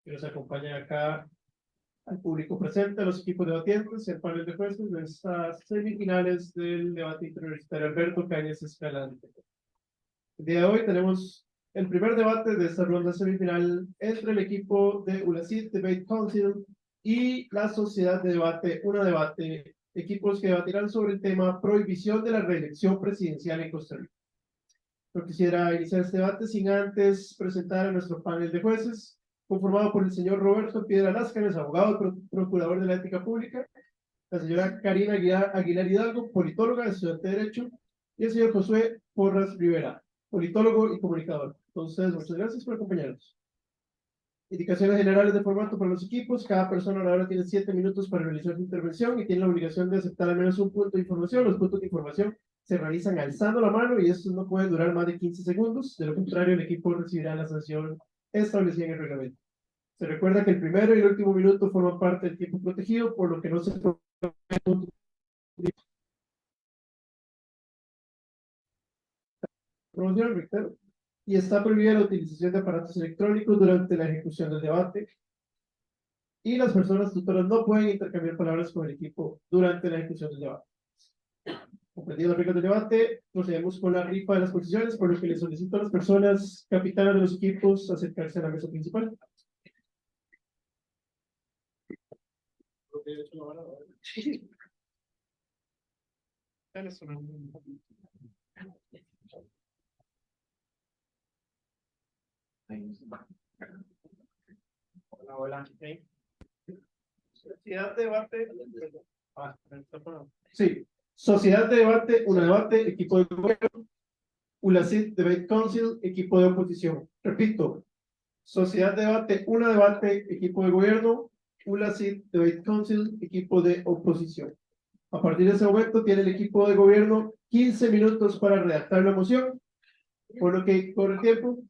que nos acompañan acá, al público presente, a los equipos debatientes y al panel de jueces de estas semifinales del debate interuniversitario Alberto Cañas Escalante. El día de hoy tenemos el primer debate de esta ronda semifinal entre el equipo de ULACID Debate Council y la Sociedad de Debate, una debate, equipos que debatirán sobre el tema prohibición de la reelección presidencial en Costa Rica. Yo quisiera iniciar este debate sin antes presentar a nuestro panel de jueces, conformado por el señor Roberto Piedra Láscanes, abogado y procurador de la ética pública, la señora Karina Aguilar Hidalgo, politóloga, estudiante de Derecho, y el señor Josué Porras Rivera, politólogo y comunicador. Entonces, muchas gracias por acompañarnos. Indicaciones generales de formato para los equipos. Cada persona ahora tiene 7 minutos para realizar su intervención y tiene la obligación de aceptar al menos un punto de información. Los puntos de información se realizan alzando la mano y estos no pueden durar más de 15 segundos. De lo contrario, el equipo recibirá la sanción establecida en el reglamento. Se recuerda que el primero y el último minuto forman parte del tiempo protegido, por lo que no se puede promoción, reitero, y está prohibida la utilización de aparatos electrónicos durante la ejecución del debate. Y las personas tutoras no pueden intercambiar palabras con el equipo durante la ejecución del debate. Comprendido las reglas del debate, procedemos con la rifa de las posiciones, por lo que les solicito a las personas capitanas de los equipos acercarse a la mesa principal. Hola, hola. Sociedad de debate. Sí. Sociedad de debate, una debate, equipo de gobierno. ULACID Debate Council, equipo de oposición. Repito, Sociedad de debate, una debate, equipo de gobierno. ULACID Debate Council, equipo de oposición. A partir de ese momento tiene el equipo de gobierno 15 minutos para redactar la moción, por lo que corre el tiempo.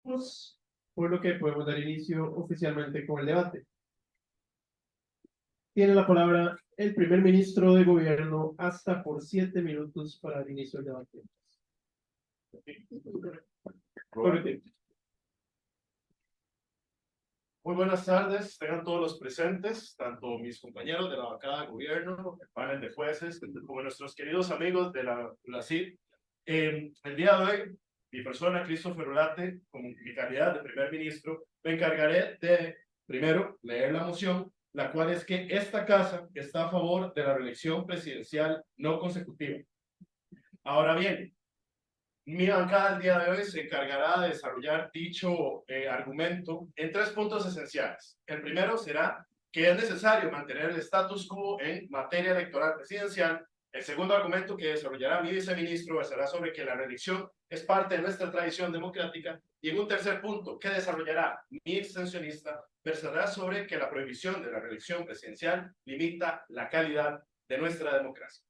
Pues, por lo que podemos dar inicio oficialmente con el debate. Tiene la palabra el primer ministro de gobierno hasta por 7 minutos para el inicio del debate. Correcto. Muy buenas tardes, tengan todos los presentes, tanto mis compañeros de la bancada de gobierno, el panel de jueces, como nuestros queridos amigos de la CID. El día de hoy, mi persona, Christopher Urate, como mi calidad de primer ministro, me encargaré de, primero, leer la moción, la cual es que esta casa está a favor de la reelección presidencial no consecutiva. Ahora bien, mi bancada el día de hoy se encargará de desarrollar dicho argumento en 3 puntos esenciales. El primero será que es necesario mantener el status quo en materia electoral presidencial. El segundo argumento que desarrollará mi viceministro será sobre que la reelección es parte de nuestra tradición democrática. Y en un tercer punto que desarrollará mi extensionista versará sobre que la prohibición de la reelección presidencial limita la calidad de nuestra democracia.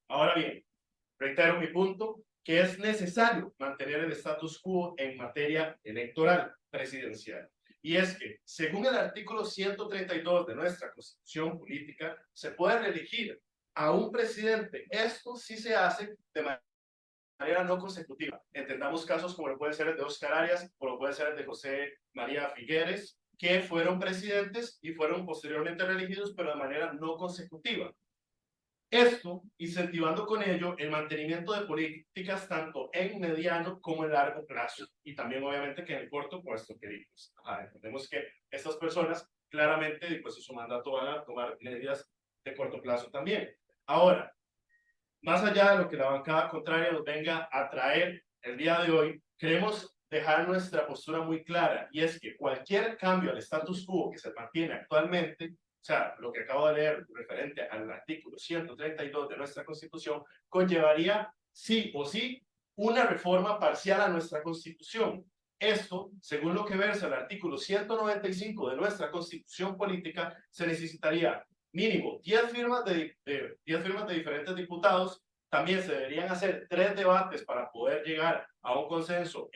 Ahora bien, reitero mi punto, que es necesario mantener el status quo en materia electoral presidencial. Y es que, según el artículo 132 de nuestra Constitución Política, se puede reelegir a un presidente. Esto sí se hace de manera no consecutiva. Entendamos casos como lo puede ser el de Oscar Arias, o lo puede ser el de José María Figueres, que fueron presidentes y fueron posteriormente reelegidos, pero de manera no consecutiva. Esto incentivando con ello el mantenimiento de políticas tanto en mediano como en largo plazo, y también obviamente que en el corto, puesto que pues, entendemos que estas personas claramente pues en su mandato van a tomar medidas de corto plazo también. Ahora, más allá de lo que la bancada contraria nos venga a traer el día de hoy, queremos dejar nuestra postura muy clara, y es que cualquier cambio al status quo que se mantiene actualmente, o sea, lo que acabo de leer referente al artículo 132 de nuestra Constitución, conllevaría sí o sí una reforma parcial a nuestra Constitución. Esto, según lo que versa el artículo 195 de nuestra Constitución Política, se necesitaría mínimo 10 firmas de 10 firmas de diferentes diputados. También se deberían hacer 3 debates para poder llegar a un consenso.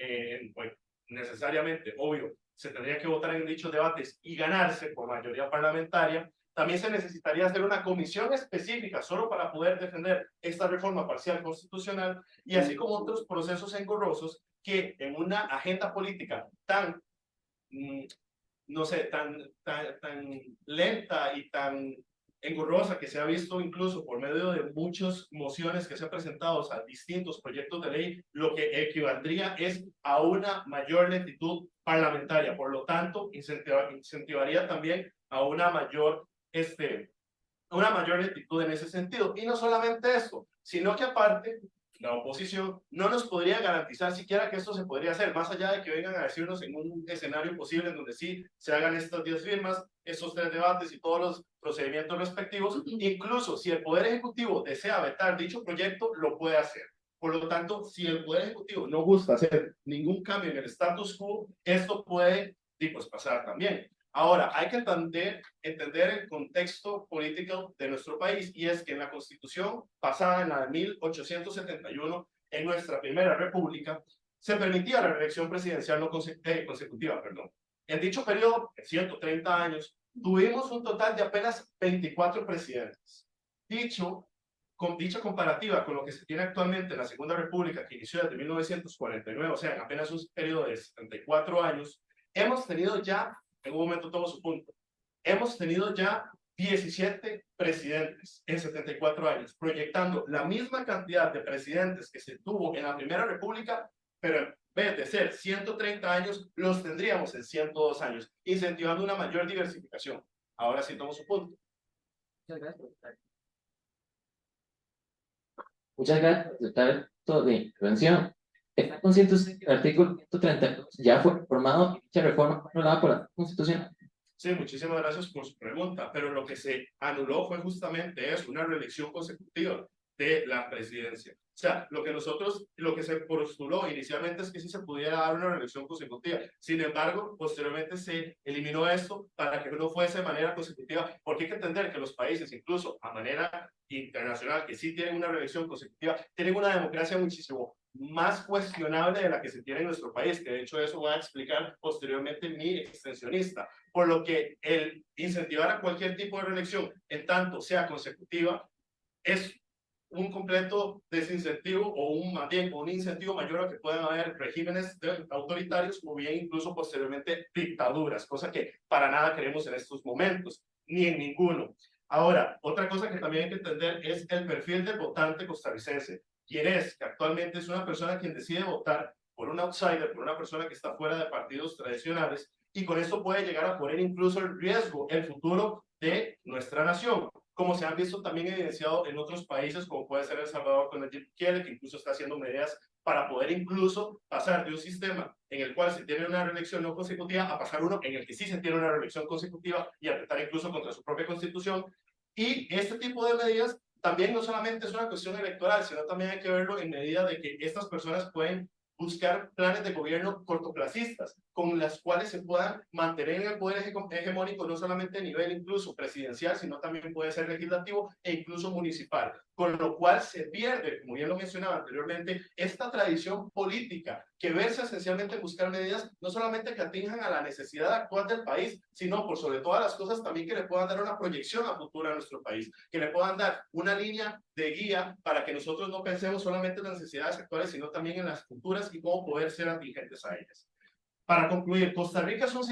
Bueno, necesariamente, obvio, se tendría que votar en dichos debates y ganarse por mayoría parlamentaria. También se necesitaría hacer una comisión específica solo para poder defender esta reforma parcial constitucional, y así como otros procesos engorrosos que en una agenda política tan no sé, tan lenta y tan engorrosa que se ha visto incluso por medio de muchas mociones que se han presentado a distintos proyectos de ley, lo que equivaldría es a una mayor lentitud parlamentaria. Por lo tanto, incentivaría también a una mayor lentitud en ese sentido. Y no solamente eso, sino que aparte la oposición no nos podría garantizar siquiera que esto se podría hacer, más allá de que vengan a decirnos en un escenario posible en donde sí se hagan estas 10 firmas, estos 3 debates y todos los procedimientos respectivos. Incluso si el Poder Ejecutivo desea vetar dicho proyecto, lo puede hacer. Por lo tanto, si el Poder Ejecutivo no gusta hacer ningún cambio en el status quo, esto puede pues, pasar también. Ahora, hay que entender el contexto político de nuestro país, y es que en la Constitución pasada, en la de 1871, en nuestra primera república, se permitía la reelección presidencial no consecutiva. En dicho periodo, de 130 años, tuvimos un total de apenas 24 presidentes. Dicha comparativa con lo que se tiene actualmente en la Segunda República, que inició desde 1949, o sea, en apenas un periodo de 74 años, hemos tenido ya, en un momento tomo su punto, hemos tenido ya 17 presidentes en 74 años, proyectando la misma cantidad de presidentes que se tuvo en la Primera República, pero en vez de ser 130 años, los tendríamos en 102 años, incentivando una mayor diversificación. Ahora sí tomo su punto. Muchas gracias. Muchas gracias por aceptar toda mi intervención. ¿Está consciente usted que el artículo 132 ya fue reformado y dicha reforma fue anulada por la Constitución? Sí, muchísimas gracias por su pregunta, pero lo que se anuló fue justamente eso, una reelección consecutiva de la presidencia. O sea, lo que se postuló inicialmente es que sí se pudiera dar una reelección consecutiva. Sin embargo, posteriormente se eliminó esto para que no fuese de manera consecutiva, porque hay que entender que los países, incluso a manera internacional, que sí tienen una reelección consecutiva, tienen una democracia muchísimo más cuestionable de la que se tiene en nuestro país, que de hecho eso voy a explicar posteriormente mi extensionista, por lo que el incentivar a cualquier tipo de reelección, en tanto sea consecutiva, es un completo desincentivo o más bien un incentivo mayor a que puedan haber regímenes autoritarios o bien incluso posteriormente dictaduras, cosa que para nada queremos en estos momentos, ni en ninguno. Ahora, otra cosa que también hay que entender es el perfil del votante costarricense. ¿Quién es? Que actualmente es una persona quien decide votar por un outsider, por una persona que está fuera de partidos tradicionales, y con esto puede llegar a poner incluso en riesgo el futuro de nuestra nación, como se han visto también evidenciado en otros países, como puede ser El Salvador con Nayib Bukele, que incluso está haciendo medidas para poder incluso pasar de un sistema en el cual se tiene una reelección no consecutiva a pasar uno en el que sí se tiene una reelección consecutiva y atentar incluso contra su propia constitución. Y este tipo de medidas también no solamente es una cuestión electoral, sino también hay que verlo en medida de que estas personas pueden buscar planes de gobierno cortoplacistas, con las cuales se puedan mantener en el poder hegemónico, no solamente a nivel incluso presidencial, sino también puede ser legislativo e incluso municipal, con lo cual se pierde, como ya lo mencionaba anteriormente, esta tradición política que versa esencialmente en buscar medidas no solamente que atinjan a la necesidad actual del país, sino por sobre todas las cosas también que le puedan dar una proyección a futuro a nuestro país, que le puedan dar una línea de guía para que nosotros no pensemos solamente en las necesidades actuales, sino también en las futuras y cómo poder ser atingentes a ellas. Para concluir, Costa Rica es un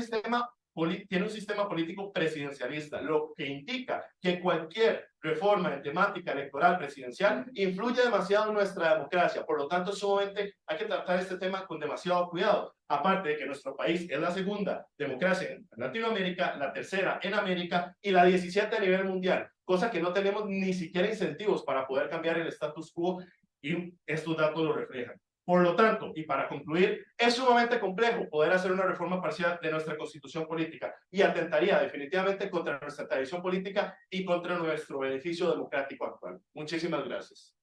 tiene un sistema político presidencialista, lo que indica que cualquier reforma en temática electoral presidencial influye demasiado en nuestra democracia. Por lo tanto, sumamente hay que tratar este tema con demasiado cuidado. Aparte de que nuestro país es la segunda democracia en Latinoamérica, la tercera en América y la 17 a nivel mundial, cosa que no tenemos ni siquiera incentivos para poder cambiar el status quo y estos datos lo reflejan. Por lo tanto, y para concluir, es sumamente complejo poder hacer una reforma parcial de nuestra constitución política y atentaría definitivamente contra nuestra tradición política y contra nuestro beneficio democrático actual. Muchísimas gracias.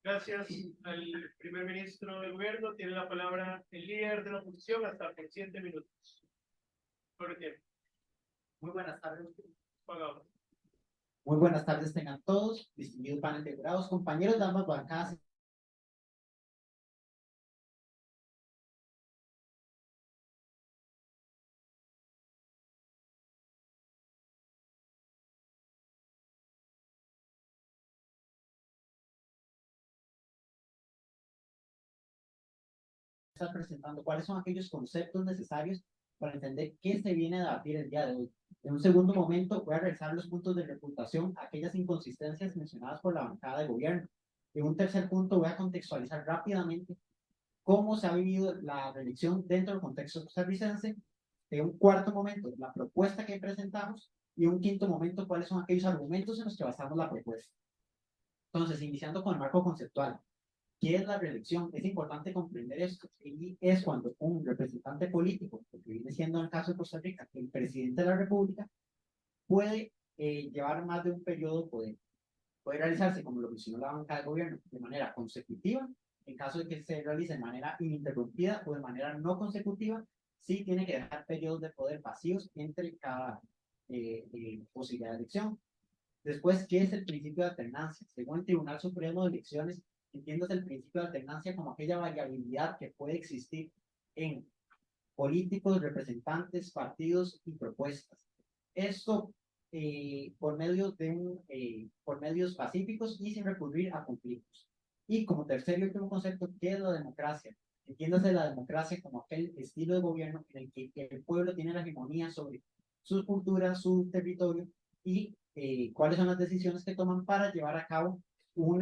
Gracias al primer ministro del gobierno. Tiene la palabra el líder de la oposición hasta por 7 minutos. Por tiempo. Muy buenas tardes. Pagamos. Muy buenas tardes tengan todos, distinguidos paneles de jurados, compañeros de ambas bancadas. Estar presentando cuáles son aquellos conceptos necesarios para entender qué se viene a debatir el día de hoy. En un segundo momento voy a revisar los puntos de refutación, aquellas inconsistencias mencionadas por la bancada de gobierno. En un tercer punto voy a contextualizar rápidamente cómo se ha vivido la reelección dentro del contexto costarricense. En un cuarto momento, la propuesta que presentamos. Y un quinto momento, cuáles son aquellos argumentos en los que basamos la propuesta. Entonces, iniciando con el marco conceptual. ¿Qué es la reelección? Es importante comprender esto. Y es cuando un representante político, que viene siendo en el caso de Costa Rica, el presidente de la República, puede llevar más de un periodo de poder. Puede realizarse, como lo mencionó la banca de gobierno, de manera consecutiva, en caso de que se realice de manera ininterrumpida o de manera no consecutiva, sí tiene que dejar periodos de poder vacíos entre cada posibilidad de elección. Después, ¿qué es el principio de alternancia? Según el Tribunal Supremo de Elecciones, entiéndase el principio de alternancia como aquella variabilidad que puede existir en políticos, representantes, partidos y propuestas. Esto por medios pacíficos y sin recurrir a conflictos. Y como tercer y último concepto, ¿qué es la democracia? Entiéndase la democracia como aquel estilo de gobierno en el que el pueblo tiene la hegemonía sobre su cultura, su territorio y cuáles son las decisiones que toman para llevar a cabo un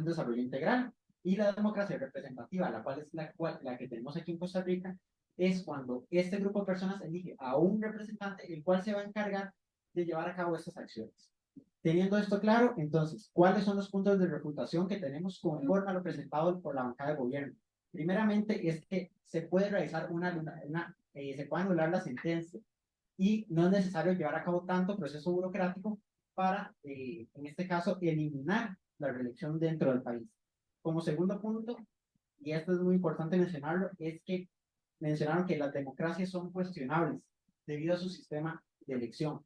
desarrollo integral. Y la democracia representativa, la cual es la que tenemos aquí en Costa Rica, es cuando este grupo de personas elige a un representante el cual se va a encargar de llevar a cabo estas acciones. Teniendo esto claro, entonces, ¿cuáles son los puntos de refutación que tenemos conforme a lo presentado por la bancada de gobierno? Primeramente es que se puede realizar se puede anular la sentencia y no es necesario llevar a cabo tanto proceso burocrático para, en este caso, eliminar la reelección dentro del país. Como segundo punto, y esto es muy importante mencionarlo, es que mencionaron que las democracias son cuestionables debido a su sistema de elección.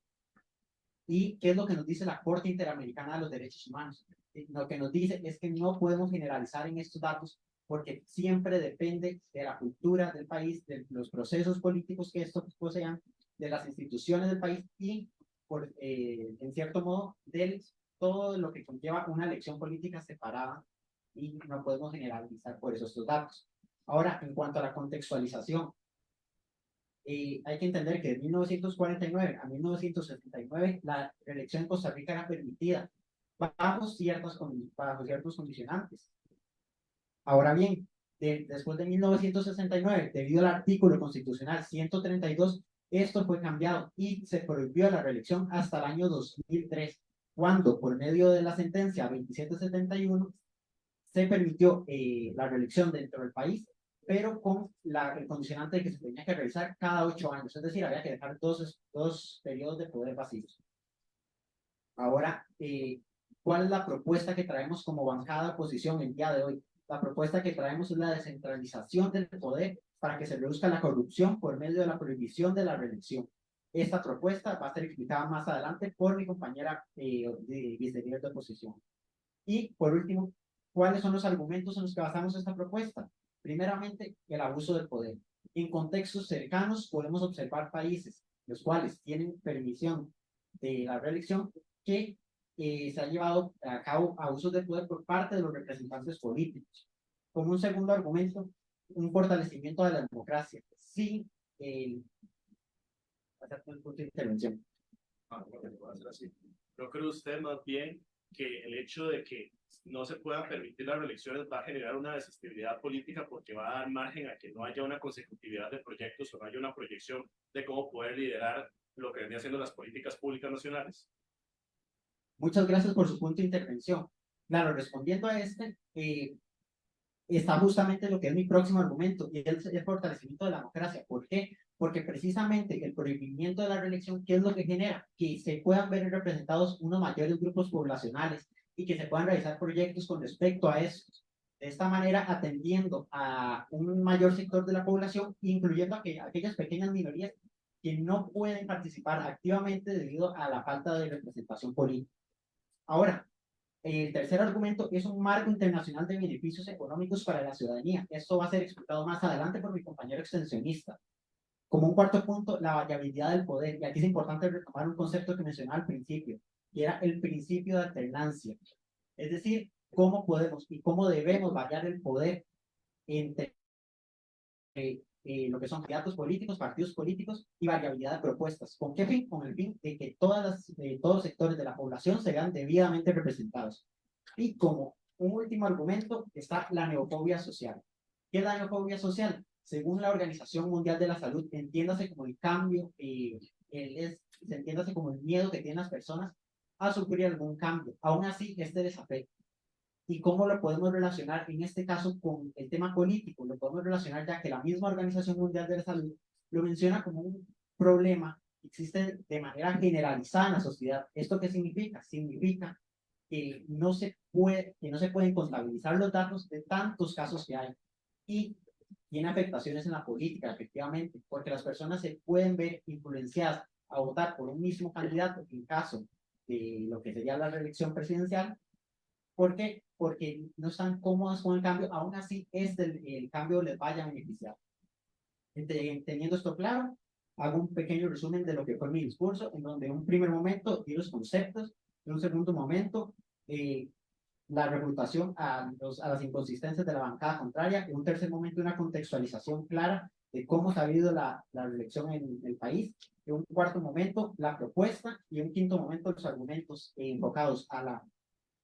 ¿Y qué es lo que nos dice la Corte Interamericana de los Derechos Humanos? lo que nos dice es que no podemos generalizar en estos datos porque siempre depende de la cultura del país, de los procesos políticos que estos posean, de las instituciones del país y, en cierto modo, de todo lo que conlleva una elección política separada y no podemos generalizar por eso estos datos. Ahora, en cuanto a la contextualización, hay que entender que de 1949 a 1979 la reelección en Costa Rica era permitida bajo ciertos condicionantes. Ahora bien, después de 1969, debido al artículo constitucional 132, esto fue cambiado y se prohibió la reelección hasta el año 2003, cuando por medio de la sentencia 2771 se permitió la reelección dentro del país, pero con el condicionante de que se tenía que realizar cada 8 años, es decir, había que dejar dos periodos de poder vacíos. Ahora, ¿cuál es la propuesta que traemos como bancada de oposición el día de hoy? La propuesta que traemos es la descentralización del poder para que se reduzca la corrupción por medio de la prohibición de la reelección. Esta propuesta va a ser explicada más adelante por mi compañera de vicelíder de oposición. Y por último, ¿cuáles son los argumentos en los que basamos esta propuesta? Primeramente, el abuso del poder. En contextos cercanos podemos observar países los cuales tienen permisión de la reelección que se ha llevado a cabo abusos de poder por parte de los representantes políticos. Como un segundo argumento, un fortalecimiento de la democracia sin hacer un punto de intervención. ¿No cree usted más bien que el hecho de que no se puedan permitir las reelecciones va a generar una desestabilidad política porque va a dar margen a que no haya una consecutividad de proyectos o no haya una proyección de cómo poder liderar lo que venía siendo las políticas públicas nacionales? Muchas gracias por su punto de intervención. Claro, respondiendo a está justamente lo que es mi próximo argumento, y es el fortalecimiento de la democracia. ¿Por qué? Porque precisamente el prohibimiento de la reelección, ¿qué es lo que genera? Que se puedan ver representados unos mayores grupos poblacionales y que se puedan realizar proyectos con respecto a eso. De esta manera, atendiendo a un mayor sector de la población, incluyendo a aquellas pequeñas minorías que no pueden participar activamente debido a la falta de representación política. Ahora, el tercer argumento es un marco internacional de beneficios económicos para la ciudadanía. Esto va a ser explicado más adelante por mi compañero extensionista. Como un cuarto punto, la variabilidad del poder. Y aquí es importante retomar un concepto que mencionaba al principio, que era el principio de alternancia. Es decir, cómo podemos y cómo debemos variar el poder entre lo que son candidatos políticos, partidos políticos y variabilidad de propuestas. ¿Con qué fin? Con el fin de que todos los sectores de la población se vean debidamente representados. Y como un último argumento está la neofobia social. ¿Qué es la neofobia social? Según la Organización Mundial de la Salud, entiéndase como el cambio, entiéndase como el miedo que tienen las personas a sufrir algún cambio. Aún así, este les afecta. ¿Y cómo lo podemos relacionar en este caso con el tema político? Lo podemos relacionar ya que la misma Organización Mundial de la Salud lo menciona como un problema que existe de manera generalizada en la sociedad. ¿Esto qué significa? Significa que no se pueden contabilizar los datos de tantos casos que hay y tiene afectaciones en la política, efectivamente, porque las personas se pueden ver influenciadas a votar por un mismo candidato en caso de lo que sería la reelección presidencial. ¿Por qué? Porque no están cómodas con el cambio, aún así el cambio les vaya a beneficiar. Teniendo esto claro, hago un pequeño resumen de lo que fue mi discurso, en donde en un primer momento di los conceptos, en un segundo momento la refutación a las inconsistencias de la bancada contraria, en un tercer momento una contextualización clara de cómo se ha habido la reelección en el país, en un cuarto momento la propuesta y en un quinto momento los argumentos enfocados a la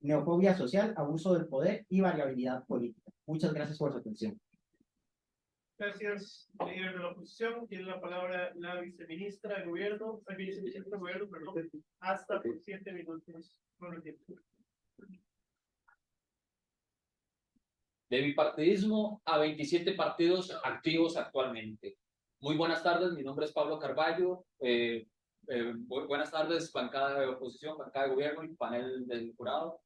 neofobia social, abuso del poder y variabilidad política. Muchas gracias por su atención. Gracias, líder de la oposición. Tiene la palabra la viceministra de gobierno, perdón, hasta por 7 minutos. De bipartidismo a 27 partidos activos actualmente. Muy buenas tardes, mi nombre es Pablo Carballo. Buenas tardes, bancada de oposición, bancada de gobierno y panel del jurado.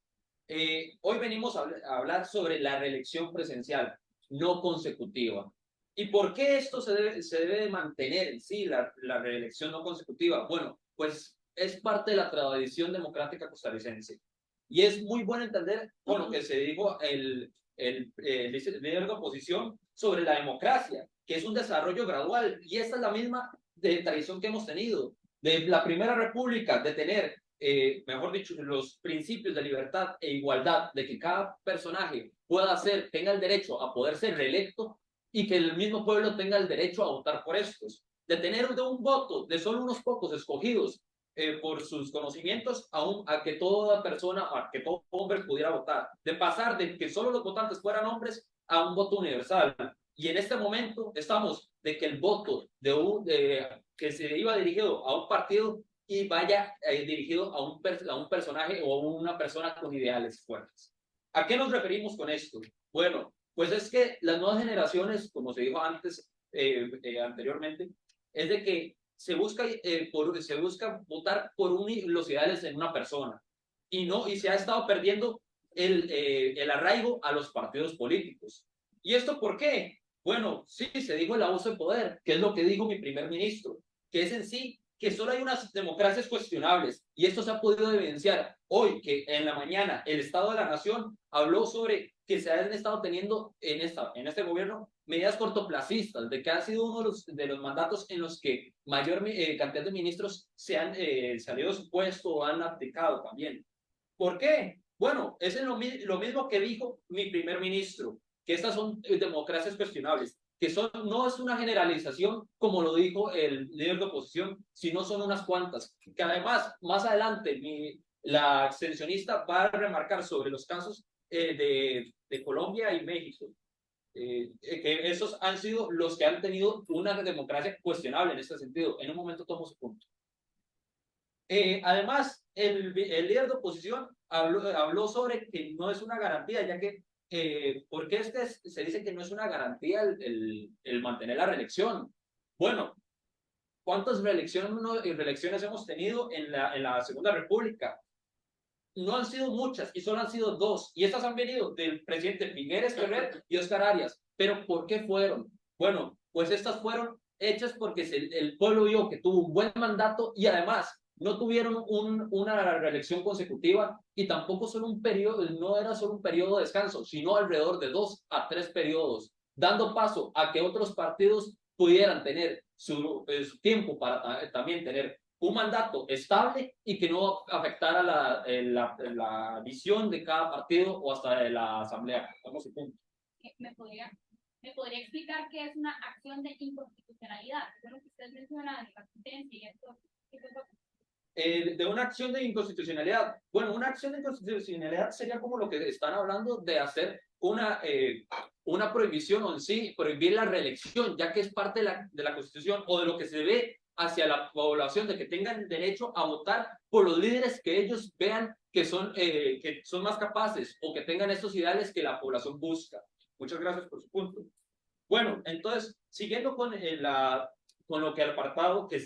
Hoy venimos a hablar sobre la reelección presencial, no consecutiva. ¿Y por qué esto se debe de mantener en sí, la reelección no consecutiva? Bueno, pues es parte de la tradición democrática costarricense. Y es muy bueno entender con lo que se dijo el líder de oposición sobre la democracia, que es un desarrollo gradual, y esta es la misma tradición que hemos tenido de la Primera República, de tener, mejor dicho, los principios de libertad e igualdad, de que cada personaje tenga el derecho a poder ser reelecto y que el mismo pueblo tenga el derecho a votar por estos, de tener de un voto de solo unos pocos escogidos por sus conocimientos a que toda persona, a que todo hombre pudiera votar, de pasar de que solo los votantes fueran hombres a un voto universal. Y en este momento estamos de que el voto que se iba dirigido a un partido y vaya dirigido a un personaje o a una persona con ideales fuertes. ¿A qué nos referimos con esto? Bueno, pues es que las nuevas generaciones, como se dijo antes, anteriormente, es de que se busca votar por los ideales en una persona y se ha estado perdiendo el arraigo a los partidos políticos. ¿Y esto por qué? Bueno, sí, se dijo el abuso de poder, que es lo que dijo mi primer ministro, que es en sí que solo hay unas democracias cuestionables, y esto se ha podido evidenciar hoy, que en la mañana el Estado de la Nación habló sobre que se han estado teniendo en este gobierno medidas cortoplacistas, de que ha sido uno de los mandatos en los que mayor cantidad de ministros se han salido de su puesto o han abdicado también. ¿Por qué? Bueno, es lo mismo que dijo mi primer ministro, que estas son democracias cuestionables, que no es una generalización como lo dijo el líder de oposición, sino son unas cuantas, que además más adelante la extensionista va a remarcar sobre los casos de Colombia y México, que esos han sido los que han tenido una democracia cuestionable en este sentido. En un momento tomo su punto. Además, el líder de oposición habló sobre que no es una garantía, ya que ¿por qué se dice que no es una garantía el mantener la reelección? Bueno, ¿cuántas reelecciones hemos tenido en la Segunda República? No han sido muchas y solo han sido 2, y estas han venido del presidente Figueres Ferrer y Oscar Arias. ¿Pero por qué fueron? Bueno, pues estas fueron hechas porque el pueblo vio que tuvo un buen mandato y además no tuvieron una reelección consecutiva y tampoco solo un periodo, no era solo un periodo de descanso, sino alrededor de 2 a 3 periodos, dando paso a que otros partidos pudieran tener su tiempo para también tener un mandato estable y que no afectara la visión de cada partido o hasta de la asamblea. Vamos a punto. ¿Me podría explicar qué es una acción de inconstitucionalidad? Bueno, que usted menciona en la sentencia y esto. De una acción de inconstitucionalidad. Bueno, una acción de inconstitucionalidad sería como lo que están hablando de hacer una prohibición o en sí, prohibir la reelección, ya que es parte de la Constitución o de lo que se ve hacia la población, de que tengan derecho a votar por los líderes que ellos vean que son más capaces o que tengan estos ideales que la población busca. Muchas gracias por su punto. Bueno, entonces, siguiendo con lo que el apartado que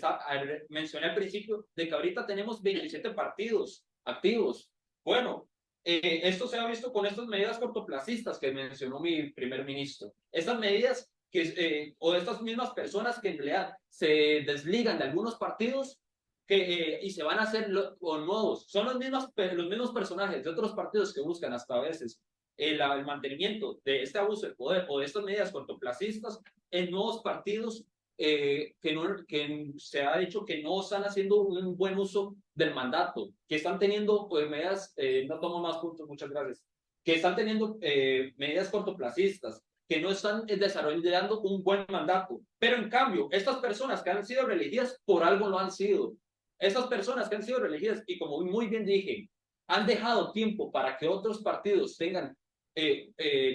mencioné al principio, de que ahorita tenemos 27 partidos activos. Bueno, esto se ha visto con estas medidas cortoplacistas que mencionó mi primer ministro. Estas medidas o estas mismas personas que en realidad se desligan de algunos partidos y se van a hacer nuevos. Son los mismos personajes de otros partidos que buscan hasta a veces el mantenimiento de este abuso de poder o de estas medidas cortoplacistas en nuevos partidos que se ha dicho que no están haciendo un buen uso del mandato, que están teniendo medidas, no tomo más puntos, muchas gracias, que están teniendo medidas cortoplacistas, que no están desarrollando un buen mandato. Pero en cambio, estas personas que han sido reelegidas por algo lo han sido. Estas personas que han sido reelegidas, y como muy bien dije, han dejado tiempo para que otros partidos tengan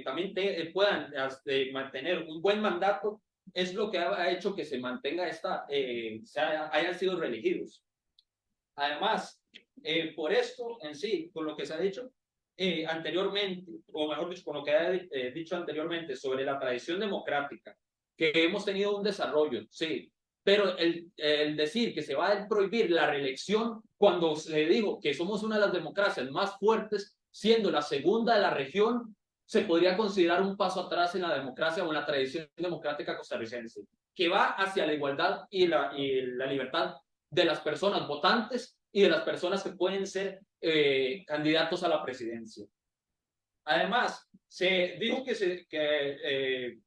también puedan mantener un buen mandato, es lo que ha hecho que se mantenga hayan sido reelegidos. Además, por esto en sí, con lo que se ha dicho anteriormente, o mejor dicho, con lo que he dicho anteriormente sobre la tradición democrática, que hemos tenido un desarrollo, sí, pero el decir que se va a prohibir la reelección cuando se dijo que somos una de las democracias más fuertes, siendo la segunda de la región, se podría considerar un paso atrás en la democracia o en la tradición democrática costarricense, que va hacia la igualdad y la libertad de las personas votantes y de las personas que pueden ser candidatos a la presidencia. Además, se dijo que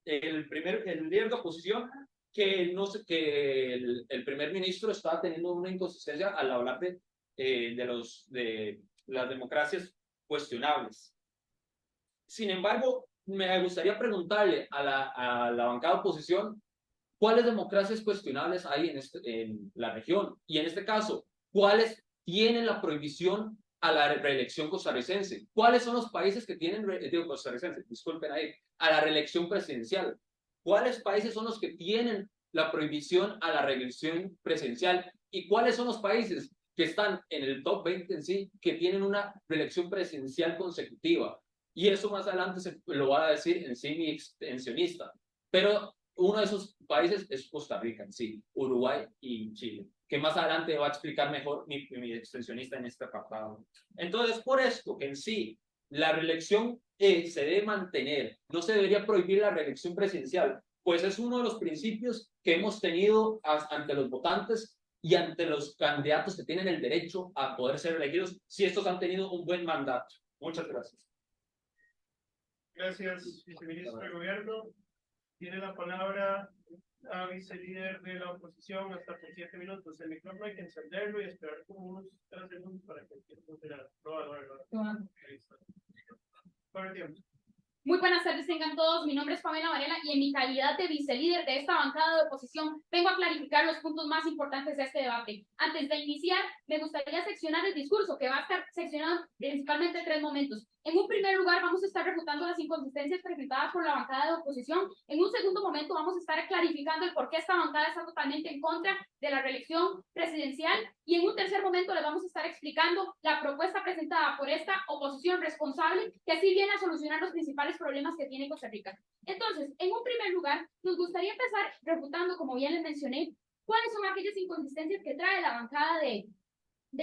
el líder de oposición que no sé, que el primer ministro estaba teniendo una inconsistencia al hablar de las democracias cuestionables. Sin embargo, me gustaría preguntarle a la bancada de oposición cuáles democracias cuestionables hay en la región, y en este caso, cuáles tienen la prohibición a la reelección costarricense. ¿Cuáles son los países que tienen, costarricense, disculpen ahí, a la reelección presidencial? ¿Cuáles países son los que tienen la prohibición a la reelección presidencial? ¿Y cuáles son los países que están en el top 20 en sí, que tienen una reelección presidencial consecutiva? Y eso más adelante se lo va a decir en sí mi extensionista. Pero uno de esos países es Costa Rica en sí, Uruguay y Chile, que más adelante va a explicar mejor mi extensionista en este apartado. Entonces, por esto que en sí la reelección se debe mantener, no se debería prohibir la reelección presidencial, pues es uno de los principios que hemos tenido ante los votantes y ante los candidatos que tienen el derecho a poder ser elegidos si estos han tenido un buen mandato. Muchas gracias. Gracias, viceministro de Gobierno. Tiene la palabra la vicelíder de la oposición hasta por 7 minutos. El micrófono hay que encenderlo y esperar como unos 3 segundos para que empiece a funcionar. Muy buenas tardes, tengan todos. Mi nombre es Pamela Varela y en mi calidad de vicelíder de esta bancada de oposición vengo a clarificar los puntos más importantes de este debate. Antes de iniciar, me gustaría seccionar el discurso, que va a estar seccionado principalmente en 3 momentos. En un primer lugar, vamos a estar refutando las inconsistencias presentadas por la bancada de oposición. En un segundo momento, vamos a estar clarificando el por qué esta bancada está totalmente en contra de la reelección presidencial. Y en un tercer momento, les vamos a estar explicando la propuesta presentada por esta oposición responsable, que así viene a solucionar los principales problemas que tiene Costa Rica. Entonces, en un primer lugar, nos gustaría empezar refutando, como bien les mencioné, cuáles son aquellas inconsistencias que trae la bancada de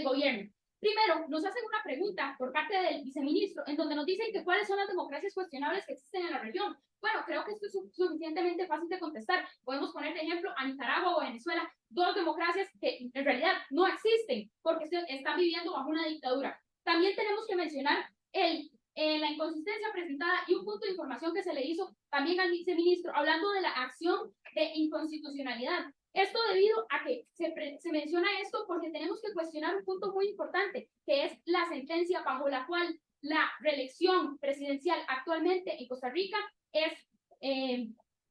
gobierno. Primero, nos hacen una pregunta por parte del viceministro, en donde nos dicen que cuáles son las democracias cuestionables que existen en la región. Bueno, creo que esto es suficientemente fácil de contestar. Podemos poner de ejemplo a Nicaragua o Venezuela, 2 democracias que en realidad no existen porque están viviendo bajo una dictadura. También tenemos que mencionar la inconsistencia presentada y un punto de información que se le hizo también al viceministro, hablando de la acción de inconstitucionalidad. Esto debido a que se menciona esto porque tenemos que cuestionar un punto muy importante, que es la sentencia bajo la cual la reelección presidencial actualmente en Costa Rica es,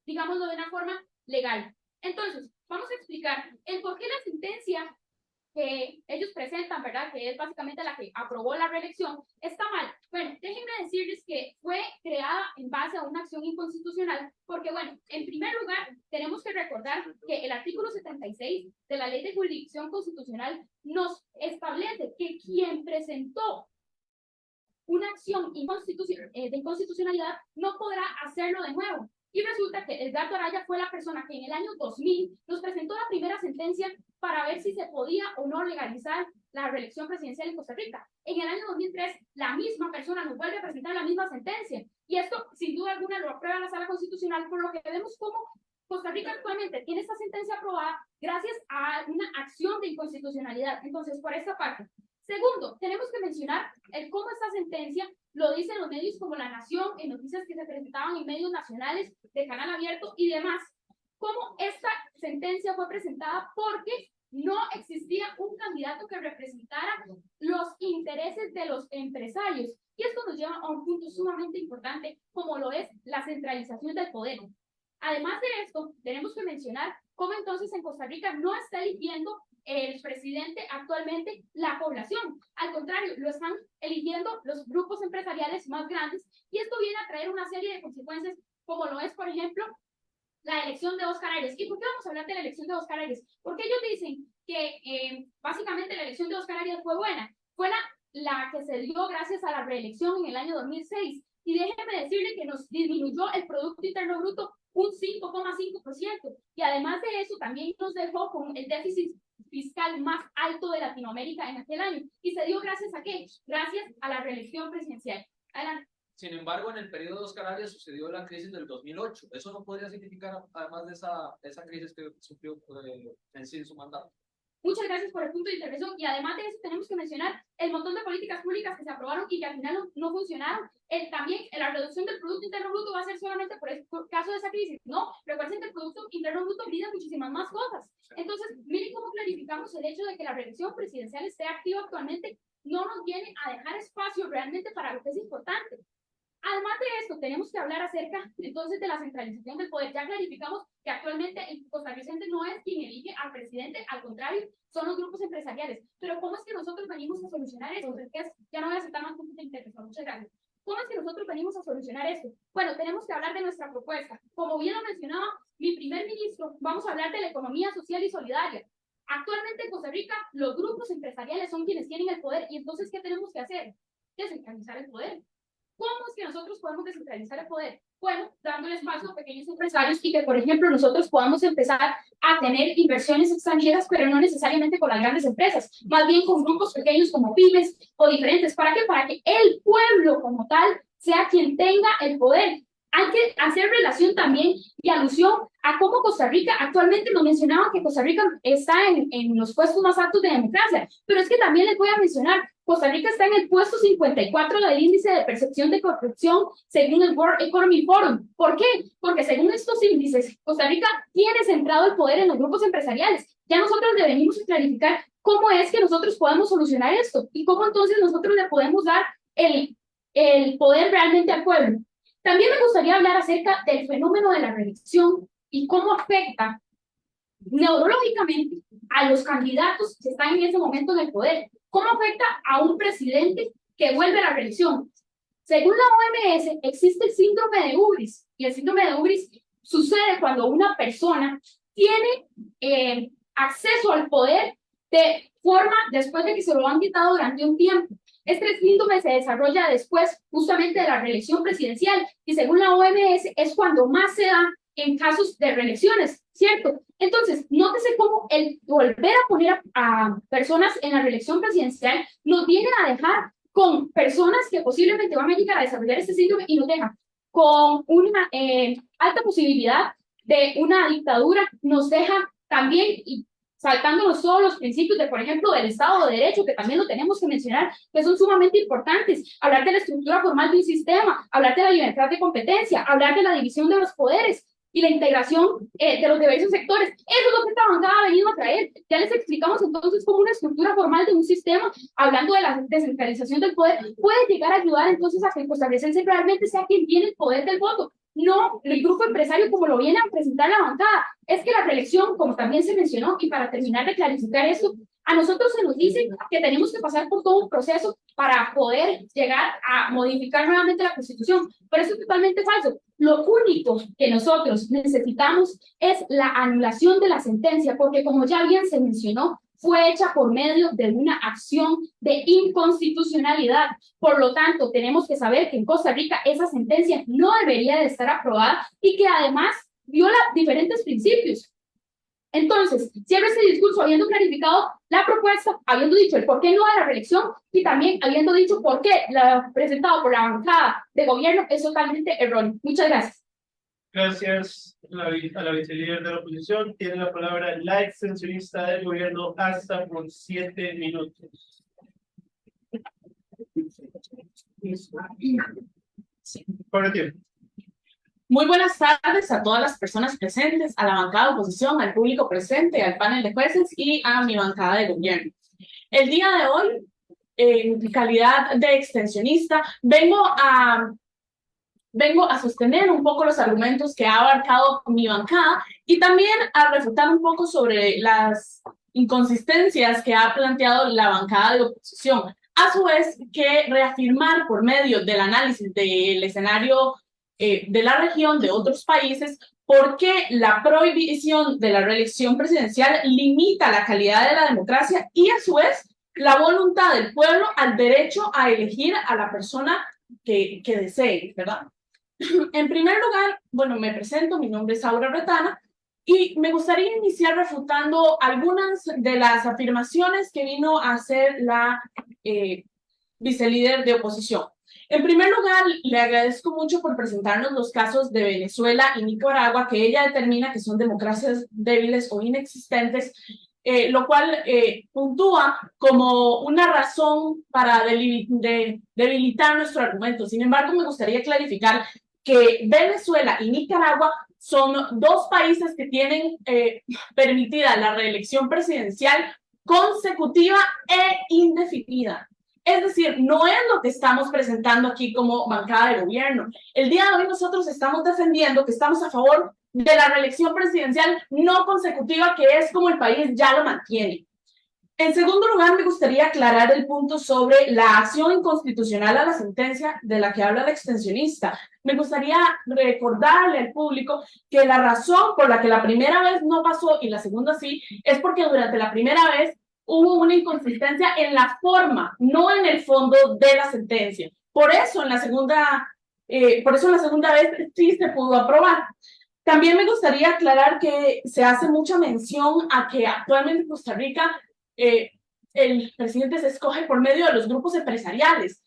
digámoslo de una forma legal. Entonces, vamos a explicar el por qué la sentencia que ellos presentan, ¿verdad? Que es básicamente la que aprobó la reelección, está mal. Bueno, déjenme decirles que fue creada en base a una acción inconstitucional, porque, bueno, en primer lugar, tenemos que recordar que el artículo 76 de la Ley de Jurisdicción Constitucional nos establece que quien presentó una acción de inconstitucionalidad no podrá hacerlo de nuevo. Y resulta que Edgardo Araya fue la persona que en el año 2000 nos presentó la primera sentencia para ver si se podía o no legalizar la reelección presidencial en Costa Rica. En el año 2003, la misma persona nos vuelve a presentar la misma sentencia. Y esto, sin duda alguna, lo aprueba la Sala Constitucional, por lo que vemos cómo Costa Rica actualmente tiene esta sentencia aprobada gracias a una acción de inconstitucionalidad. Entonces, por esta parte. Segundo, tenemos que mencionar cómo esta sentencia lo dicen los medios como La Nación, en noticias que se presentaban en medios nacionales de Canal Abierto y demás, cómo esta sentencia fue presentada porque no existía un candidato que representara los intereses de los empresarios. Y esto nos lleva a un punto sumamente importante, como lo es la centralización del poder. Además de esto, tenemos que mencionar cómo entonces en Costa Rica no está eligiendo el presidente actualmente la población. Al contrario, lo están eligiendo los grupos empresariales más grandes y esto viene a traer una serie de consecuencias, como lo es, por ejemplo, la elección de Óscar Arias. ¿Y por qué vamos a hablar de la elección de Óscar Arias? Porque ellos dicen que básicamente la elección de Óscar Arias fue buena. Fue la que se dio gracias a la reelección en el año 2006. Y déjenme decirle que nos disminuyó el Producto Interno Bruto un 5,5%. Y además de eso, también nos dejó con el déficit fiscal más alto de Latinoamérica en aquel año. ¿Y se dio gracias a qué? Gracias a la reelección presidencial. Adelante. Sin embargo, en el periodo de Óscar Arias sucedió la crisis del 2008. ¿Eso no podría significar, además de esa crisis que sufrió en sí en su mandato? Muchas gracias por el punto de intervención y además de eso tenemos que mencionar el montón de políticas públicas que se aprobaron y que al final no funcionaron. También la reducción del Producto Interno Bruto va a ser solamente por caso de esa crisis. No, recuerden que el Producto Interno Bruto mide muchísimas más cosas. Entonces, miren cómo clarificamos el hecho de que la reelección presidencial esté activa actualmente no nos viene a dejar espacio realmente para lo que es importante. Además de esto, tenemos que hablar acerca entonces de la centralización del poder. Ya clarificamos que actualmente el costarricense no es quien elige al presidente, al contrario, son los grupos empresariales. Pero ¿cómo es que nosotros venimos a solucionar esto? Ya no voy a aceptar más puntos de intervención. Muchas gracias. ¿Cómo es que nosotros venimos a solucionar esto? Bueno, tenemos que hablar de nuestra propuesta. Como bien lo mencionaba mi primer ministro, vamos a hablar de la economía social y solidaria. Actualmente en Costa Rica, los grupos empresariales son quienes tienen el poder. ¿Y entonces qué tenemos que hacer? Descentralizar el poder. ¿Cómo es que nosotros podemos descentralizar el poder? Bueno, dándole espacio a pequeños empresarios y que, por ejemplo, nosotros podamos empezar a tener inversiones extranjeras, pero no necesariamente con las grandes empresas, más bien con grupos pequeños como pymes o diferentes. ¿Para qué? Para que el pueblo como tal sea quien tenga el poder. Hay que hacer relación también y alusión a cómo Costa Rica, actualmente nos mencionaban que Costa Rica está en los puestos más altos de democracia, pero es que también les voy a mencionar, Costa Rica está en el puesto 54 del índice de percepción de corrupción según el World Economic Forum. ¿Por qué? Porque según estos índices, Costa Rica tiene centrado el poder en los grupos empresariales. Ya nosotros debemos clarificar cómo es que nosotros podemos solucionar esto y cómo entonces nosotros le podemos dar el poder realmente al pueblo. También me gustaría hablar acerca del fenómeno de la reelección y cómo afecta neurológicamente a los candidatos que están en ese momento en el poder. ¿Cómo afecta a un presidente que vuelve a la reelección? Según la OMS, existe el síndrome de Ubris, y el síndrome de Ubris sucede cuando una persona tiene acceso al poder de forma después de que se lo han quitado durante un tiempo. Este síndrome se desarrolla después justamente de la reelección presidencial y según la OMS es cuando más se da en casos de reelecciones, ¿cierto? Entonces, nótese cómo el volver a poner a personas en la reelección presidencial nos viene a dejar con personas que posiblemente van a llegar a desarrollar este síndrome y nos deja con una alta posibilidad de una dictadura, nos deja también y saltándonos todos los principios de, por ejemplo, del Estado de Derecho, que también lo tenemos que mencionar, que son sumamente importantes, hablar de la estructura formal de un sistema, hablar de la libertad de competencia, hablar de la división de los poderes y la integración de los diversos sectores. Eso es lo que esta bancada ha venido a traer. Ya les explicamos entonces cómo una estructura formal de un sistema, hablando de la descentralización del poder, puede llegar a ayudar entonces a que el costarricense realmente sea quien tiene el poder del voto. No el grupo empresario como lo viene a presentar la bancada. Es que la reelección, como también se mencionó, y para terminar de clarificar esto, a nosotros se nos dice que tenemos que pasar por todo un proceso para poder llegar a modificar nuevamente la Constitución, pero eso es totalmente falso. Lo único que nosotros necesitamos es la anulación de la sentencia, porque como ya bien se mencionó, fue hecha por medio de una acción de inconstitucionalidad. Por lo tanto, tenemos que saber que en Costa Rica esa sentencia no debería de estar aprobada y que además viola diferentes principios. Entonces, cierro este discurso habiendo clarificado la propuesta, habiendo dicho el por qué no de la reelección y también habiendo dicho por qué la presentado por la bancada de gobierno es totalmente erróneo. Muchas gracias. Gracias a la vicelíder de la oposición. Tiene la palabra la extensionista del gobierno hasta por 7 minutos. Por el tiempo. Muy buenas tardes a todas las personas presentes, a la bancada de oposición, al público presente, al panel de jueces y a mi bancada de gobierno. El día de hoy, en calidad de extensionista, vengo a sostener un poco los argumentos que ha abarcado mi bancada y también a refutar un poco sobre las inconsistencias que ha planteado la bancada de oposición. A su vez, que reafirmar por medio del análisis del escenario de la región, de otros países, por qué la prohibición de la reelección presidencial limita la calidad de la democracia y a su vez la voluntad del pueblo al derecho a elegir a la persona que desee, ¿verdad? En primer lugar, bueno, me presento, mi nombre es Aura Retana y me gustaría iniciar refutando algunas de las afirmaciones que vino a hacer la vicelíder de oposición. En primer lugar, le agradezco mucho por presentarnos los casos de Venezuela y Nicaragua, que ella determina que son democracias débiles o inexistentes, lo cual puntúa como una razón para debilitar nuestro argumento. Sin embargo, me gustaría clarificar que Venezuela y Nicaragua son dos países que tienen permitida la reelección presidencial consecutiva e indefinida. Es decir, no es lo que estamos presentando aquí como bancada de gobierno. El día de hoy nosotros estamos defendiendo que estamos a favor de la reelección presidencial no consecutiva, que es como el país ya lo mantiene. En segundo lugar, me gustaría aclarar el punto sobre la acción inconstitucional a la sentencia de la que habla el extensionista. Me gustaría recordarle al público que la razón por la que la primera vez no pasó y la segunda sí, es porque durante la primera vez hubo una inconsistencia en la forma, no en el fondo de la sentencia. Por eso en la segunda vez sí se pudo aprobar. También me gustaría aclarar que se hace mucha mención a que actualmente en Costa Rica el presidente se escoge por medio de los grupos empresariales.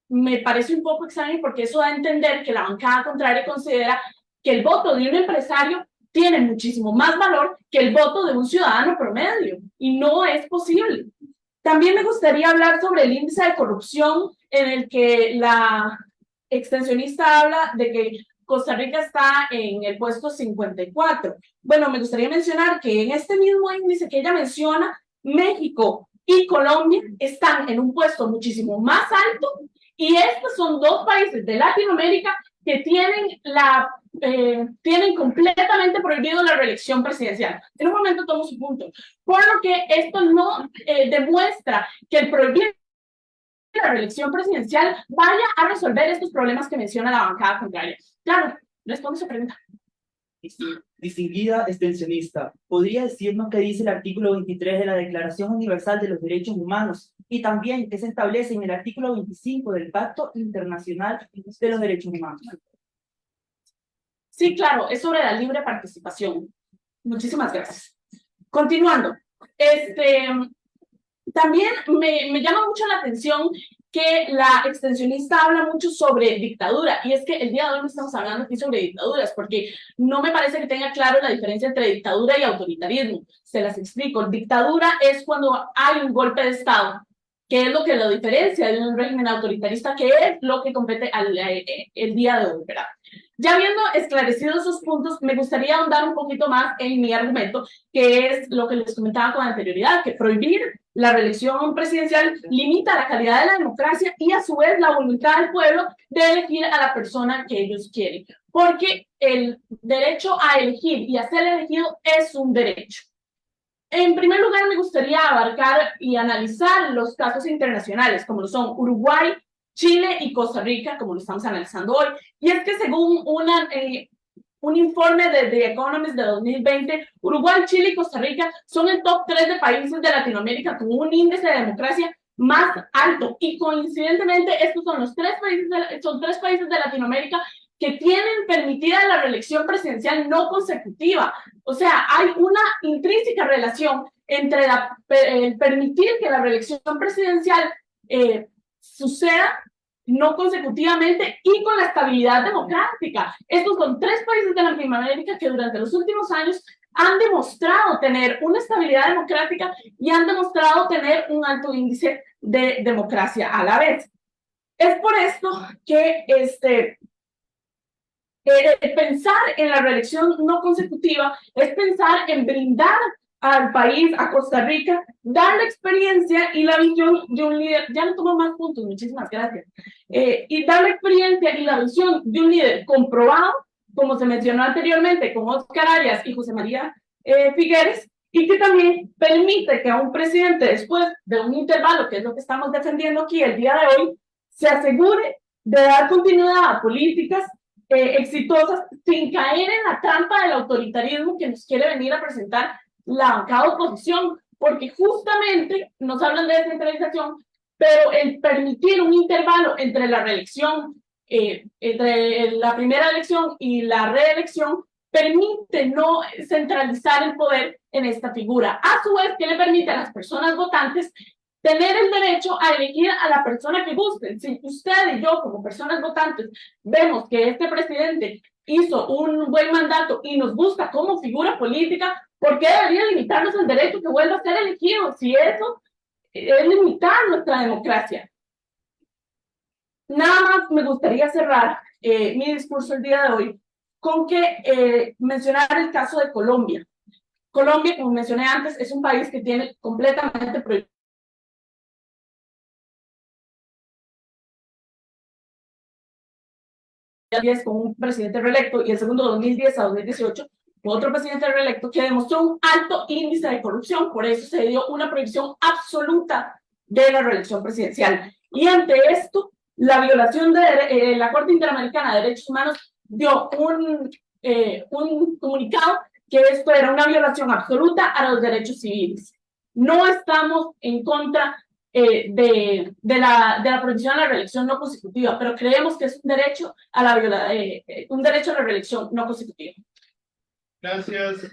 Me parece un poco extraño porque eso da a entender que la bancada contraria considera que el voto de un empresario tiene muchísimo más valor que el voto de un ciudadano promedio, y no es posible. También me gustaría hablar sobre el índice de corrupción, en el que la extensionista habla de que Costa Rica está en el puesto 54. Bueno, me gustaría mencionar que en este mismo índice que ella menciona, México y Colombia están en un puesto muchísimo más alto, y estos son dos países de Latinoamérica que tienen completamente prohibido la reelección presidencial. En un momento tomo su punto. Por lo que esto no demuestra que el prohibir la reelección presidencial vaya a resolver estos problemas que menciona la bancada contraria. Claro, responde su pregunta. Distinguida extensionista, ¿podría decirnos qué dice el artículo 23 de la Declaración Universal de los Derechos Humanos y también qué se establece en el artículo 25 del Pacto Internacional de los Derechos Humanos? Sí, claro, es sobre la libre participación. Muchísimas gracias. Continuando, también me llama mucho la atención que la extensionista habla mucho sobre dictadura, y es que el día de hoy no estamos hablando aquí sobre dictaduras, porque no me parece que tenga claro la diferencia entre dictadura y autoritarismo. Se las explico. Dictadura es cuando hay un golpe de Estado, que es lo que lo diferencia de un régimen autoritarista, que es lo que compete el día de hoy, ¿verdad? Ya habiendo esclarecido esos puntos, me gustaría ahondar un poquito más en mi argumento, que es lo que les comentaba con anterioridad, que prohibir la reelección presidencial limita la calidad de la democracia y a su vez la voluntad del pueblo de elegir a la persona que ellos quieren, porque el derecho a elegir y a ser elegido es un derecho. En primer lugar, me gustaría abarcar y analizar los casos internacionales, como lo son Uruguay, Chile y Costa Rica, como lo estamos analizando hoy. Y es que según un informe de The Economist de 2020, Uruguay, Chile y Costa Rica son el top 3 de países de Latinoamérica con un índice de democracia más alto. Y coincidentemente, estos son tres países de Latinoamérica que tienen permitida la reelección presidencial no consecutiva. O sea, hay una intrínseca relación entre el permitir que la reelección presidencial suceda no consecutivamente y con la estabilidad democrática. Estos son tres países de Latinoamérica que durante los últimos años han demostrado tener una estabilidad democrática y han demostrado tener un alto índice de democracia a la vez. Es por esto que pensar en la reelección no consecutiva es pensar en brindar al país, a Costa Rica, dar la experiencia y la visión de un líder. Ya no tomo más puntos, muchísimas gracias. Y dar la experiencia y la visión de un líder comprobado, como se mencionó anteriormente, con Oscar Arias y José María Figueres, y que también permite que a un presidente, después de un intervalo, que es lo que estamos defendiendo aquí el día de hoy, se asegure de dar continuidad a políticas exitosas sin caer en la trampa del autoritarismo que nos quiere venir a presentar la bancada de oposición, porque justamente nos hablan de descentralización, pero el permitir un intervalo entre la reelección, entre la primera elección y la reelección, permite no centralizar el poder en esta figura. A su vez, que le permite a las personas votantes tener el derecho a elegir a la persona que gusten. Si usted y yo, como personas votantes, vemos que este presidente hizo un buen mandato y nos gusta como figura política, ¿por qué debería limitarnos el derecho que vuelva a ser elegido? Si eso es limitar nuestra democracia. Nada más me gustaría cerrar mi discurso el día de hoy con que mencionar el caso de Colombia. Colombia, como mencioné antes, es un país que tiene completamente prohibido con un presidente reelecto y el segundo 2010 a 2018 otro presidente reelecto que demostró un alto índice de corrupción, por eso se dio una prohibición absoluta de la reelección presidencial. Y ante esto, la violación de la Corte Interamericana de Derechos Humanos dio un comunicado que esto era una violación absoluta a los derechos civiles. No estamos en contra de la prohibición de la reelección no constitutiva, pero creemos que es un derecho a la reelección no constitutiva. Gracias,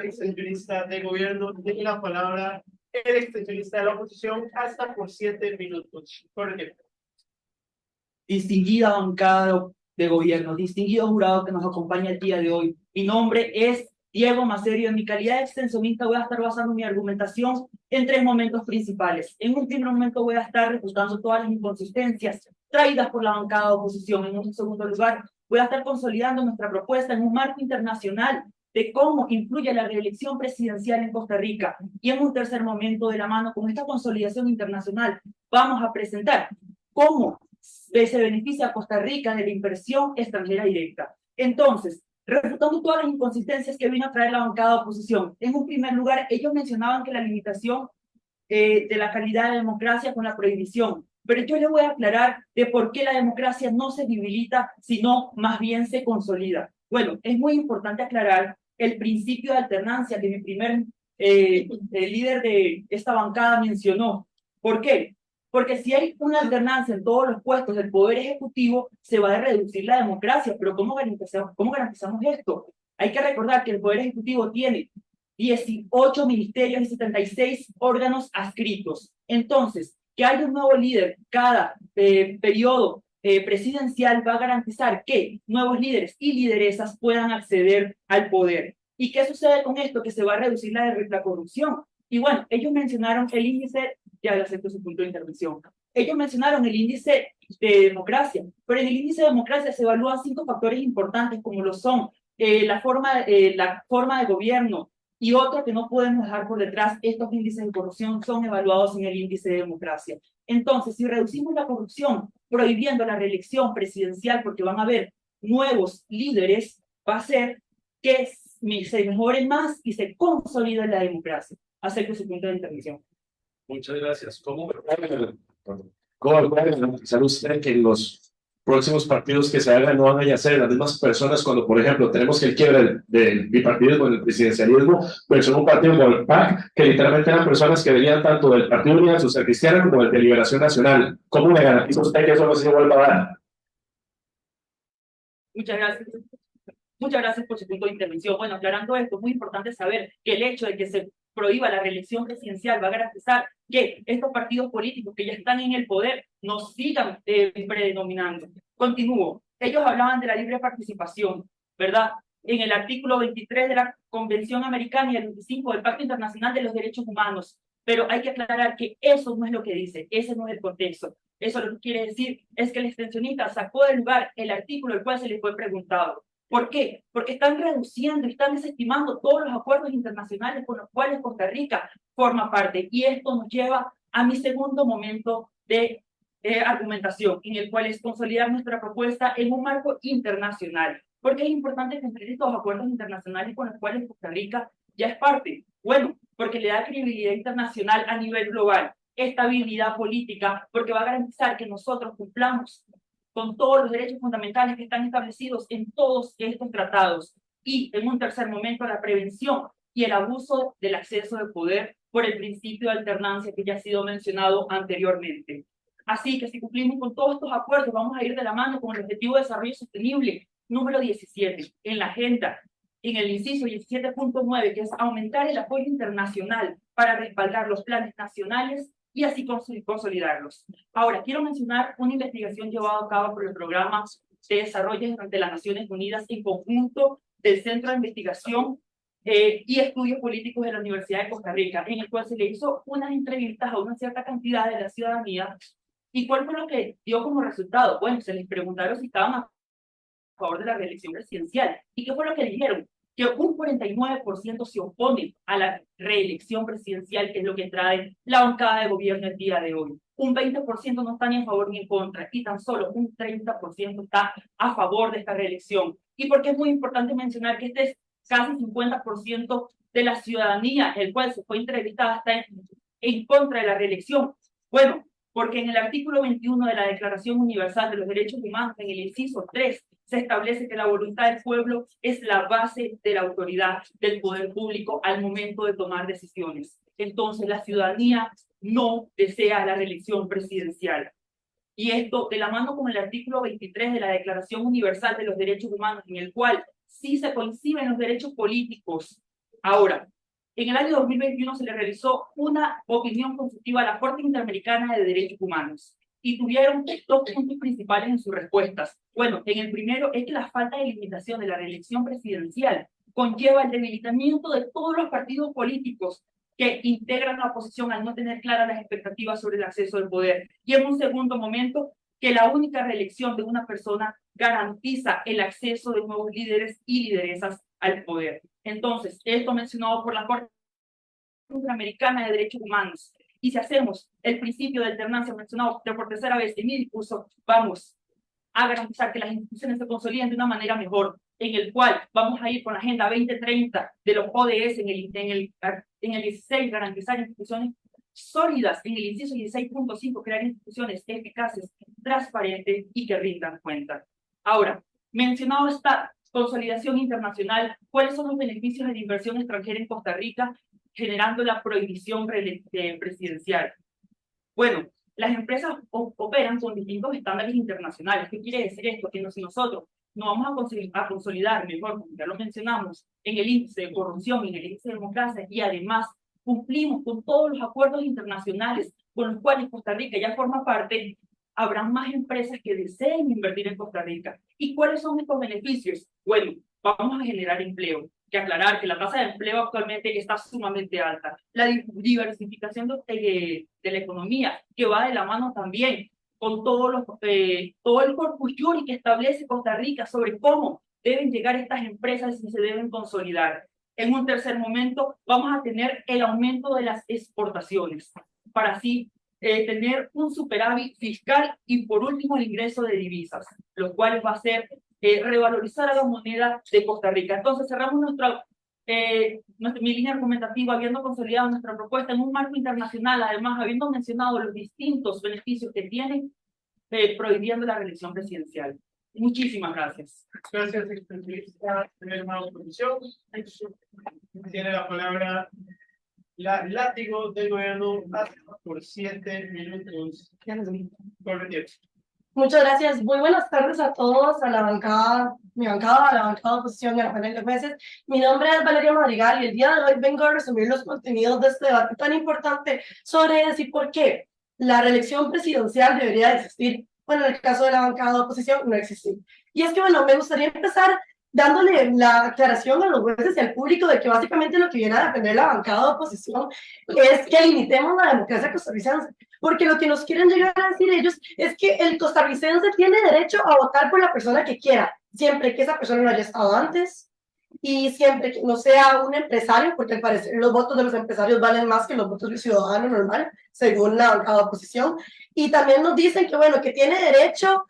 extensionista de gobierno. Tiene la palabra el extensionista de la oposición hasta por 7 minutos. Jorge. Distinguida bancada de gobierno, distinguido jurado que nos acompaña el día de hoy. Mi nombre es Diego Macerio. En mi calidad de extensionista voy a estar basando mi argumentación en 3 momentos principales. En un primer momento voy a estar refutando todas las inconsistencias traídas por la bancada de oposición. En un segundo lugar, voy a estar consolidando nuestra propuesta en un marco internacional de cómo influye la reelección presidencial en Costa Rica. Y en un tercer momento, de la mano con esta consolidación internacional, vamos a presentar cómo se beneficia a Costa Rica de la inversión extranjera directa. Entonces, refutando todas las inconsistencias que vino a traer la bancada de oposición, en un primer lugar, ellos mencionaban que la limitación de la calidad de democracia con la prohibición, pero yo les voy a aclarar de por qué la democracia no se debilita, sino más bien se consolida. Bueno, es muy importante aclarar el principio de alternancia que mi primer líder de esta bancada mencionó. ¿Por qué? Porque si hay una alternancia en todos los puestos del Poder Ejecutivo, se va a reducir la democracia. Pero ¿cómo garantizamos esto? Hay que recordar que el Poder Ejecutivo tiene 18 ministerios y 76 órganos adscritos. Entonces, que haya un nuevo líder cada periodo presidencial va a garantizar que nuevos líderes y lideresas puedan acceder al poder. ¿Y qué sucede con esto? Que se va a reducir la corrupción. Y bueno, ellos mencionaron el índice, ya acepto su punto de intervención, ellos mencionaron el índice de democracia, pero en el índice de democracia se evalúan 5 factores importantes como lo son la forma de gobierno, y otro que no podemos dejar por detrás. Estos índices de corrupción son evaluados en el índice de democracia. Entonces, si reducimos la corrupción prohibiendo la reelección presidencial porque van a haber nuevos líderes, va a hacer que se mejore más y se consolide la democracia. Acerco su punto de intervención. Muchas gracias. ¿Cómo puede garantizar usted que los próximos partidos que se hagan no van a ser las mismas personas cuando, por ejemplo, tenemos el quiebre del bipartidismo, del presidencialismo, pero son un partido como el PAC, que literalmente eran personas que venían tanto del Partido Unidad Social Cristiana como del de Liberación Nacional? ¿Cómo le garantiza usted que eso no se vuelva a dar? Muchas gracias. Muchas gracias por su punto de intervención. Bueno, aclarando esto, es muy importante saber que el hecho de que se prohíba la reelección presidencial va a garantizar que estos partidos políticos que ya están en el poder no sigan predominando. Continúo. Ellos hablaban de la libre participación, ¿verdad? En el artículo 23 de la Convención Americana y el 25 del Pacto Internacional de los Derechos Humanos. Pero hay que aclarar que eso no es lo que dice, ese no es el contexto. Eso lo que quiere decir es que el extensionista sacó del lugar el artículo al cual se le fue preguntado. ¿Por qué? Porque están reduciendo, están desestimando todos los acuerdos internacionales con los cuales Costa Rica forma parte. Y esto nos lleva a mi segundo momento de argumentación, en el cual es consolidar nuestra propuesta en un marco internacional. ¿Por qué es importante cumplir estos acuerdos internacionales con los cuales Costa Rica ya es parte? Bueno, porque le da credibilidad internacional a nivel global, estabilidad política, porque va a garantizar que nosotros cumplamos con todos los derechos fundamentales que están establecidos en todos estos tratados. Y en un tercer momento, la prevención y el abuso del acceso de poder por el principio de alternancia que ya ha sido mencionado anteriormente. Así que si cumplimos con todos estos acuerdos, vamos a ir de la mano con el Objetivo de Desarrollo Sostenible número 17 en la agenda, en el inciso 17.9, que es aumentar el apoyo internacional para respaldar los planes nacionales y así consolidarlos. Ahora, quiero mencionar una investigación llevada a cabo por el Programa de Desarrollo de las Naciones Unidas en conjunto del Centro de Investigación y Estudios Políticos de la Universidad de Costa Rica, en el cual se le hizo unas entrevistas a una cierta cantidad de la ciudadanía. ¿Y cuál fue lo que dio como resultado? Bueno, se les preguntaron si estaban a favor de la reelección presidencial. ¿Y qué fue lo que dijeron? Que un 49% se opone a la reelección presidencial, que es lo que trae la bancada de gobierno el día de hoy. Un 20% no está ni a favor ni en contra, y tan solo un 30% está a favor de esta reelección. Y porque es muy importante mencionar que este es casi 50% de la ciudadanía, el cual se fue entrevistada, está en contra de la reelección. Bueno, porque en el artículo 21 de la Declaración Universal de los Derechos Humanos, en el inciso 3, se establece que la voluntad del pueblo es la base de la autoridad del poder público al momento de tomar decisiones. Entonces, la ciudadanía no desea la reelección presidencial. Y esto de la mano con el artículo 23 de la Declaración Universal de los Derechos Humanos, en el cual sí se conciben los derechos políticos. Ahora, en el año 2021 se le realizó una opinión consultiva a la Corte Interamericana de Derechos Humanos y tuvieron dos puntos principales en sus respuestas. Bueno, en el primero es que la falta de limitación de la reelección presidencial conlleva el debilitamiento de todos los partidos políticos que integran la oposición al no tener claras las expectativas sobre el acceso al poder. Y en un segundo momento, que la única reelección de una persona garantiza el acceso de nuevos líderes y lideresas al poder. Entonces, esto mencionado por la Corte Interamericana de Derechos Humanos. Y si hacemos el principio de alternancia mencionado por tercera vez en mi discurso, vamos a garantizar que las instituciones se consoliden de una manera mejor, en el cual vamos a ir con la Agenda 2030 de los ODS en el 16, garantizar instituciones sólidas, en el inciso 16.5, crear instituciones eficaces, transparentes y que rindan cuenta. Ahora, mencionado esta consolidación internacional, ¿cuáles son los beneficios de la inversión extranjera en Costa Rica generando la prohibición presidencial? Bueno, las empresas operan con distintos estándares internacionales. ¿Qué quiere decir esto? Que si nosotros no vamos a consolidar mejor, como ya lo mencionamos, en el índice de corrupción, en el índice de democracia, y además cumplimos con todos los acuerdos internacionales con los cuales Costa Rica ya forma parte, habrá más empresas que deseen invertir en Costa Rica. ¿Y cuáles son estos beneficios? Bueno, vamos a generar empleo. Que aclarar que la tasa de empleo actualmente está sumamente alta. La diversificación de la economía, que va de la mano también con todo el corpus juris que establece Costa Rica sobre cómo deben llegar estas empresas y se deben consolidar. En un tercer momento, vamos a tener el aumento de las exportaciones, para así tener un superávit fiscal y por último el ingreso de divisas, lo cual va a ser revalorizar a la moneda de Costa Rica. Entonces cerramos mi línea argumentativa habiendo consolidado nuestra propuesta en un marco internacional, además habiendo mencionado los distintos beneficios que tiene prohibiendo la reelección presidencial. Muchísimas gracias. Gracias, excelentísima comisión. Tiene la palabra la látigo del gobierno por 7 minutos. Muchas gracias. Muy buenas tardes a todos, a la bancada, a la bancada de oposición y al panel de jueces. Mi nombre es Valeria Madrigal y el día de hoy vengo a resumir los contenidos de este debate tan importante sobre decir por qué la reelección presidencial debería de existir. Bueno, en el caso de la bancada de oposición no existe. Y es que, bueno, me gustaría empezar dándole la aclaración a los jueces y al público de que básicamente lo que viene a defender la bancada de oposición es que limitemos la democracia costarricense, porque lo que nos quieren llegar a decir ellos es que el costarricense tiene derecho a votar por la persona que quiera, siempre que esa persona no haya estado antes y siempre que no sea un empresario, porque al parecer los votos de los empresarios valen más que los votos del ciudadano normal, según la bancada de oposición. Y también nos dicen que, bueno, que tiene derecho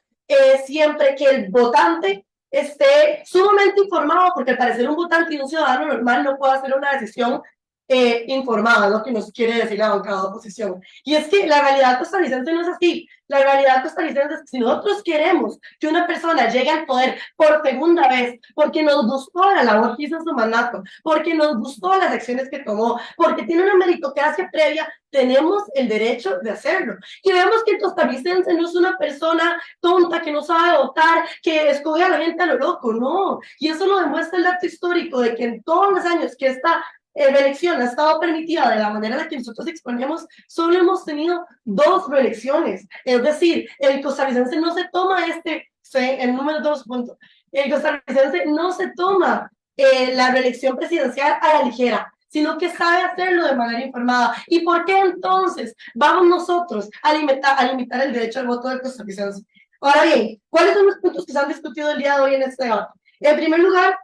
siempre que el votante esté sumamente informado, porque al parecer un votante y un ciudadano normal no puede hacer una decisión informada, lo que nos quiere decir la bancada de oposición. Y es que la realidad costarricense no es así. La realidad costarricense es que si nosotros queremos que una persona llegue al poder por segunda vez, porque nos gustó la labor que hizo en su mandato, porque nos gustó las acciones que tomó, porque tiene una meritocracia previa, tenemos el derecho de hacerlo. Y vemos que el costarricense no es una persona tonta que no sabe votar, que escoge a la gente a lo loco, no. Y eso lo demuestra el dato histórico de que en todos los años que esta reelección ha estado permitida de la manera en la que nosotros exponemos, solo hemos tenido 2 reelecciones. Es decir, el costarricense no se toma el número 2 punto. El costarricense no se toma la reelección presidencial a la ligera, sino que sabe hacerlo de manera informada. ¿Y por qué entonces vamos nosotros a limitar el derecho al voto del costarricense? Ahora bien, ¿cuáles son los puntos que se han discutido el día de hoy en este debate? En primer lugar,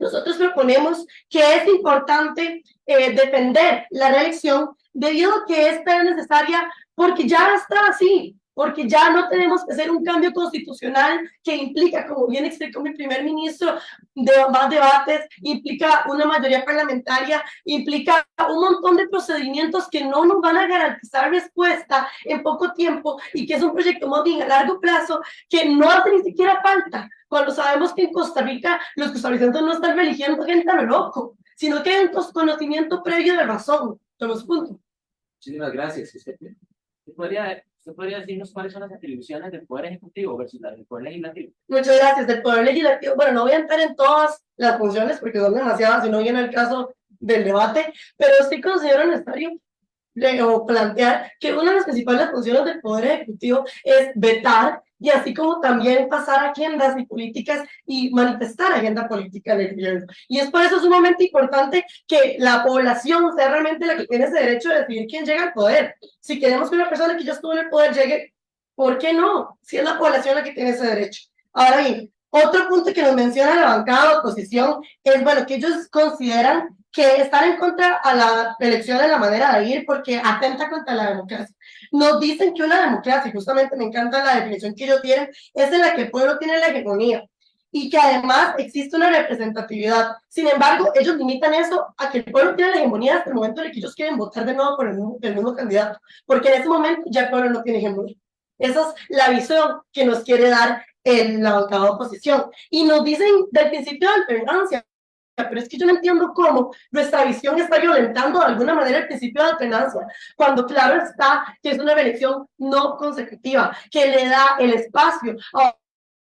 nosotros proponemos que es importante defender la reelección debido a que esta es necesaria porque ya está así, porque ya no tenemos que hacer un cambio constitucional que implica, como bien explicó mi primer ministro, más debates, implica una mayoría parlamentaria, implica un montón de procedimientos que no nos van a garantizar respuesta en poco tiempo y que es un proyecto más bien a largo plazo que no hace ni siquiera falta cuando sabemos que en Costa Rica los costarricenses no están eligiendo gente a lo loco, sino que hay un conocimiento previo de razón de los puntos. Muchísimas gracias. ¿Usted podría decirnos cuáles son las atribuciones del Poder Ejecutivo versus las del Poder Legislativo? Muchas gracias. Del Poder Legislativo, bueno, no voy a entrar en todas las funciones porque son demasiadas y no viene el caso del debate, pero sí considero necesario plantear que una de las principales funciones del Poder Ejecutivo es vetar y así como también pasar agendas y políticas y manifestar agenda política del gobierno. Y es por eso sumamente importante que la población sea realmente la que tiene ese derecho de decidir quién llega al poder. Si queremos que una persona que ya estuvo en el poder llegue, ¿por qué no? Si es la población la que tiene ese derecho. Ahora bien, otro punto que nos menciona la bancada de oposición es, bueno, que ellos consideran que están en contra a la elección de la manera de ir porque atenta contra la democracia. Nos dicen que una democracia, y justamente me encanta la definición que ellos tienen, es en la que el pueblo tiene la hegemonía y que además existe una representatividad. Sin embargo, ellos limitan eso a que el pueblo tiene la hegemonía hasta el momento en el que ellos quieren votar de nuevo por el mismo candidato, porque en ese momento ya el pueblo no tiene hegemonía. Esa es la visión que nos quiere dar la bancada de oposición. Y nos dicen del principio de alternancia, pero es que yo no entiendo cómo nuestra visión está violentando de alguna manera el principio de alternancia, cuando claro está que es una reelección no consecutiva, que le da el espacio a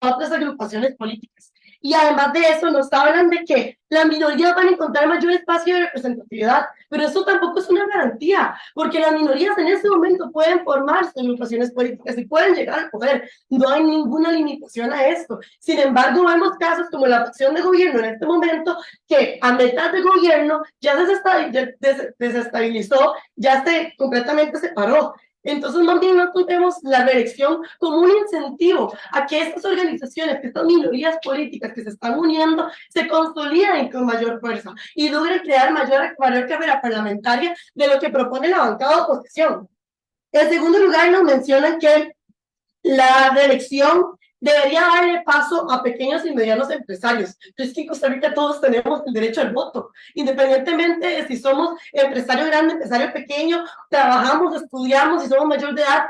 otras agrupaciones políticas. Y además de eso nos hablan de que las minorías van a encontrar mayor espacio de representatividad, pero eso tampoco es una garantía, porque las minorías en ese momento pueden formarse agrupaciones políticas y pueden llegar al poder. No hay ninguna limitación a esto. Sin embargo, vemos casos como la facción de gobierno en este momento, que a mitad de gobierno ya se desestabilizó, ya se completamente separó. Entonces, más bien no vemos la reelección como un incentivo a que estas organizaciones, que estas minorías políticas que se están uniendo, se consoliden con mayor fuerza y logren crear mayor carrera parlamentaria de lo que propone la bancada de oposición. En segundo lugar, nos mencionan que la reelección debería darle paso a pequeños y medianos empresarios. Pero es que en Costa Rica todos tenemos el derecho al voto, independientemente de si somos empresario grande, empresario pequeño, trabajamos, estudiamos y somos mayor de edad,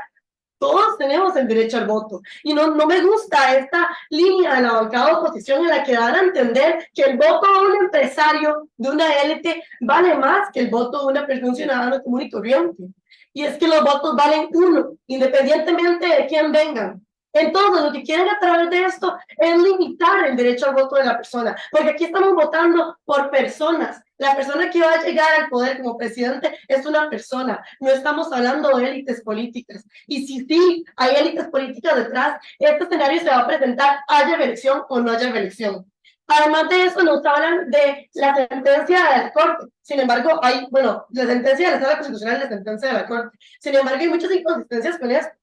todos tenemos el derecho al voto. Y no me gusta esta línea de la bancada de oposición en la que dan a entender que el voto de un empresario, de una élite, vale más que el voto de una persona ciudadana común y corriente. Y es que los votos valen uno, independientemente de quién vengan. Entonces, lo que quieren a través de esto es limitar el derecho al voto de la persona, porque aquí estamos votando por personas. La persona que va a llegar al poder como presidente es una persona, no estamos hablando de élites políticas. Y si sí hay élites políticas detrás, este escenario se va a presentar, haya reelección o no haya reelección. Además de eso, nos hablan de la sentencia de la Corte. Sin embargo, la sentencia de la Sala Constitucional y la sentencia de la Corte. Sin embargo, hay muchas inconsistencias con esto.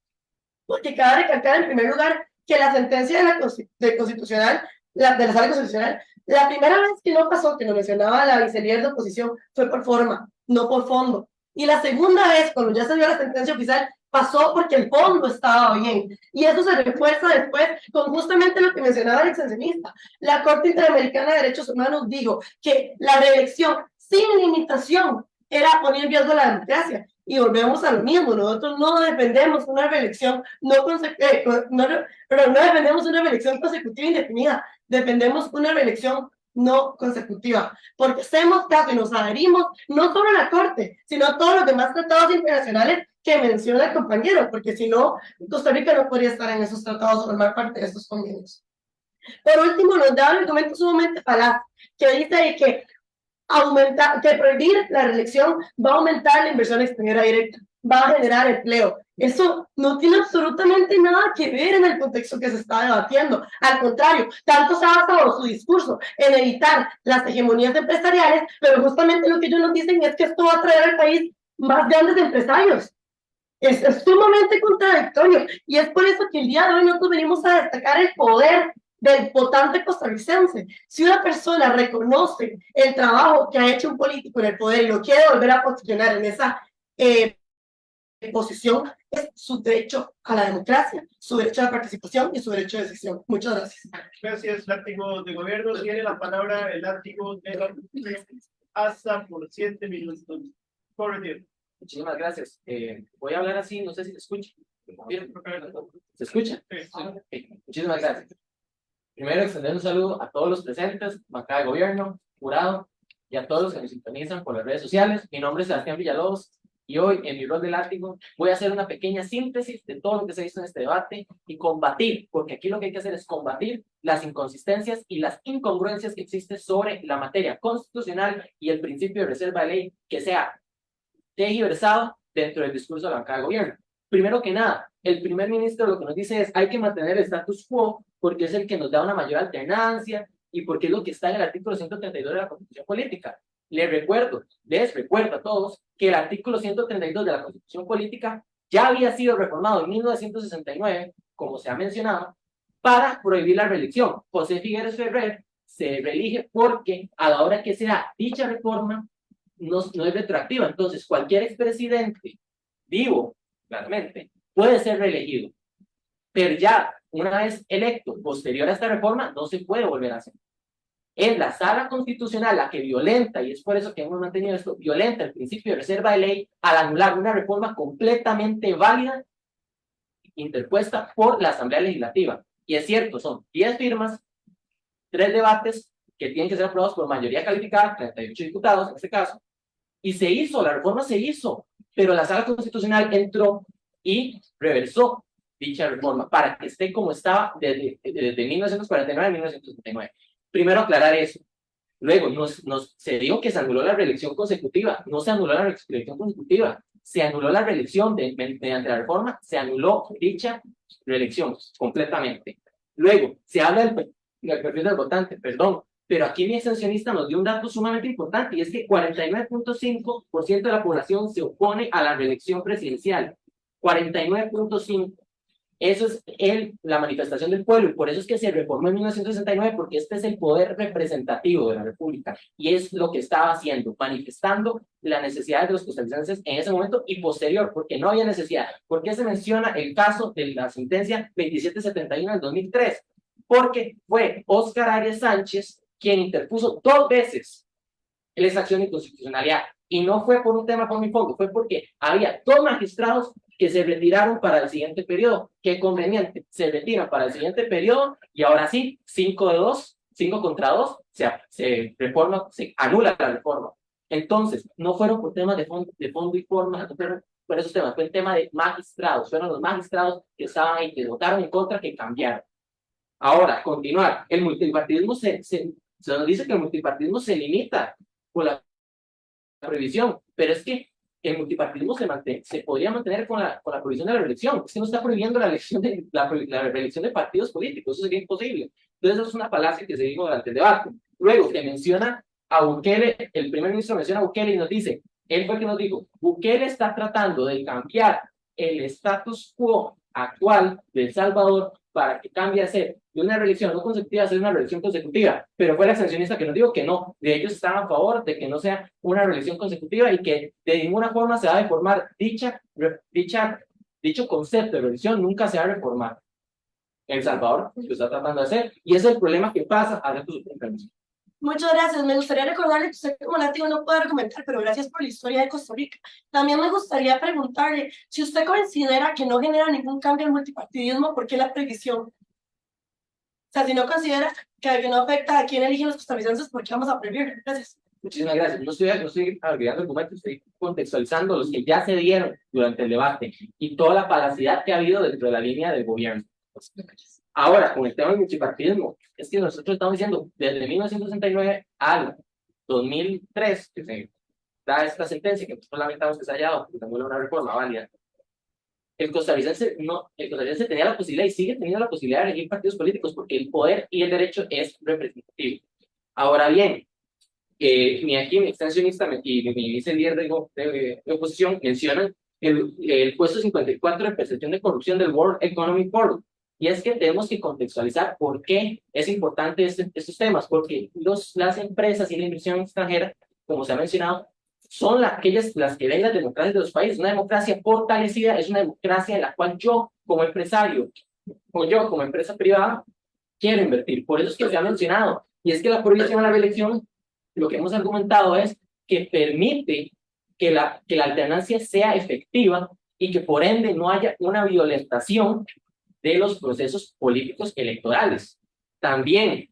Porque cabe recalcar en primer lugar que la sentencia de la Constitucional, de la Sala Constitucional, la primera vez que no pasó, que lo mencionaba la vicelíder de oposición, fue por forma, no por fondo. Y la segunda vez, cuando ya se dio la sentencia oficial, pasó porque el fondo estaba bien. Y eso se refuerza después con justamente lo que mencionaba el extensionista. La Corte Interamericana de Derechos Humanos dijo que la reelección sin limitación era poner en riesgo la democracia. Y volvemos a lo mismo, nosotros no defendemos una reelección no defendemos una reelección consecutiva indefinida, defendemos una reelección no consecutiva, porque hacemos caso y nos adherimos no solo a la Corte, sino a todos los demás tratados internacionales que menciona el compañero, porque si no, Costa Rica no podría estar en esos tratados o formar parte de estos convenios. Por último, nos da un argumento sumamente falaz, que dice que aumentar, que prohibir la reelección va a aumentar la inversión extranjera directa, va a generar empleo. Eso no tiene absolutamente nada que ver en el contexto que se está debatiendo. Al contrario, tanto se ha basado su discurso en evitar las hegemonías empresariales, pero justamente lo que ellos nos dicen es que esto va a traer al país más grandes empresarios. Es sumamente contradictorio y es por eso que el día de hoy nosotros venimos a destacar el poder del votante costarricense. Si una persona reconoce el trabajo que ha hecho un político en el poder y lo quiere volver a posicionar en esa posición, es su derecho a la democracia, su derecho a la participación y su derecho de decisión. Muchas gracias. Gracias, látigo de gobierno. Tiene la palabra el látigo de la hasta por 7 minutos. Por tiempo. Muchísimas gracias. Voy a hablar así, no sé si se escucha. Bien, ¿se escucha? Sí. Muchísimas gracias. Primero, extender un saludo a todos los presentes, bancada de gobierno, jurado, y a todos los que nos sintonizan por las redes sociales. Mi nombre es Sebastián Villalobos, y hoy, en mi rol de látigo, voy a hacer una pequeña síntesis de todo lo que se ha visto en este debate y combatir, porque aquí lo que hay que hacer es combatir las inconsistencias y las incongruencias que existen sobre la materia constitucional y el principio de reserva de ley que sea tergiversado dentro del discurso de la bancada de gobierno. Primero que nada, el primer ministro lo que nos dice es hay que mantener el status quo porque es el que nos da una mayor alternancia y porque es lo que está en el artículo 132 de la Constitución Política. Les recuerdo a todos que el artículo 132 de la Constitución Política ya había sido reformado en 1969, como se ha mencionado, para prohibir la reelección. José Figueres Ferrer se reelige porque a la hora que se da dicha reforma no es retroactiva. Entonces, cualquier expresidente vivo, claramente, puede ser reelegido. Pero ya, una vez electo, posterior a esta reforma, no se puede volver a hacer. Es la sala constitucional la que violenta, y es por eso que hemos mantenido esto, violenta el principio de reserva de ley al anular una reforma completamente válida interpuesta por la Asamblea Legislativa. Y es cierto, son 10 firmas, 3 debates que tienen que ser aprobados por mayoría calificada, 38 diputados en este caso, y se hizo, la reforma se hizo, pero la sala constitucional entró y reversó dicha reforma para que esté como estaba desde 1949 a 1979. Primero aclarar eso. Luego, se dijo que se anuló la reelección consecutiva. No se anuló la reelección consecutiva. Se anuló la reelección mediante la reforma, se anuló dicha reelección completamente. Luego, se habla del perfil del votante, perdón, pero aquí mi extensionista nos dio un dato sumamente importante y es que 49.5% de la población se opone a la reelección presidencial. 49.5%. Eso es la manifestación del pueblo y por eso es que se reformó en 1969 porque este es el poder representativo de la República y es lo que estaba haciendo, manifestando las necesidades de los costarricenses en ese momento y posterior, porque no había necesidad. ¿Por qué se menciona el caso de la sentencia 2771 del 2003? Porque fue Óscar Arias Sánchez quien interpuso 2 veces esa acción de inconstitucionalidad y no fue por un tema por mi fondo, fue porque había 2 magistrados que se retiraron para el siguiente periodo. Qué conveniente, se retiran para el siguiente periodo y ahora sí, 5 contra 2, se reforma, se anula la reforma. Entonces, no fueron por temas de fondo y forma, no fueron por esos temas, fue el tema de magistrados, fueron los magistrados que estaban ahí, que votaron en contra, que cambiaron. Ahora, continuar, el multipartidismo se nos dice que el multipartidismo se limita por la prohibición, pero es que el multipartidismo se podría mantener con la prohibición de la reelección. Es que no está prohibiendo la reelección de partidos políticos, eso sería imposible. Entonces, eso es una falacia que se dijo durante el debate. Luego, que menciona a Bukele, el primer ministro menciona a Bukele y nos dice, él fue el que nos dijo, Bukele está tratando de cambiar el status quo actual de El Salvador para que cambie a ser de una reelección no consecutiva a ser una reelección consecutiva, pero fue el extensionista que nos dijo que no, de ellos están a favor de que no sea una reelección consecutiva y que de ninguna forma se va a reformar dicho concepto de reelección, nunca se va a reformar. El Salvador lo está tratando de hacer y ese es el problema que pasa a tu intervención. Muchas gracias. Me gustaría recordarle que usted como látigo no puede argumentar, pero gracias por la historia de Costa Rica. También me gustaría preguntarle si usted considera que no genera ningún cambio el multipartidismo, ¿por qué la prohibición? O sea, si no considera que no afecta a quién eligen los costarricenses, ¿por qué vamos a prohibir? Gracias. Muchísimas gracias. No estoy agregando argumentos, estoy contextualizando los que ya se dieron durante el debate y toda la falacidad que ha habido dentro de la línea del gobierno. Ahora, con el tema del multipartidismo, es que nosotros estamos diciendo desde 1969 algo. 2003, que se da esta sentencia, que nosotros lamentamos que se haya dado, porque también era una reforma válida, el costarricense tenía la posibilidad y sigue teniendo la posibilidad de elegir partidos políticos, porque el poder y el derecho es representativo. Ahora bien, mi extensionista y mi vicelíder de oposición mencionan el puesto 54 de percepción de corrupción del World Economic Forum. Y es que tenemos que contextualizar por qué es importante estos temas, porque las empresas y la inversión extranjera, como se ha mencionado, son aquellas las que ven las democracias de los países. Una democracia fortalecida es una democracia en la cual yo, como empresario, o yo, como empresa privada, quiero invertir. Por eso es que se ha mencionado. Y es que la prohibición a la reelección, lo que hemos argumentado es que permite que la alternancia sea efectiva y que por ende no haya una violentación de los procesos políticos electorales. También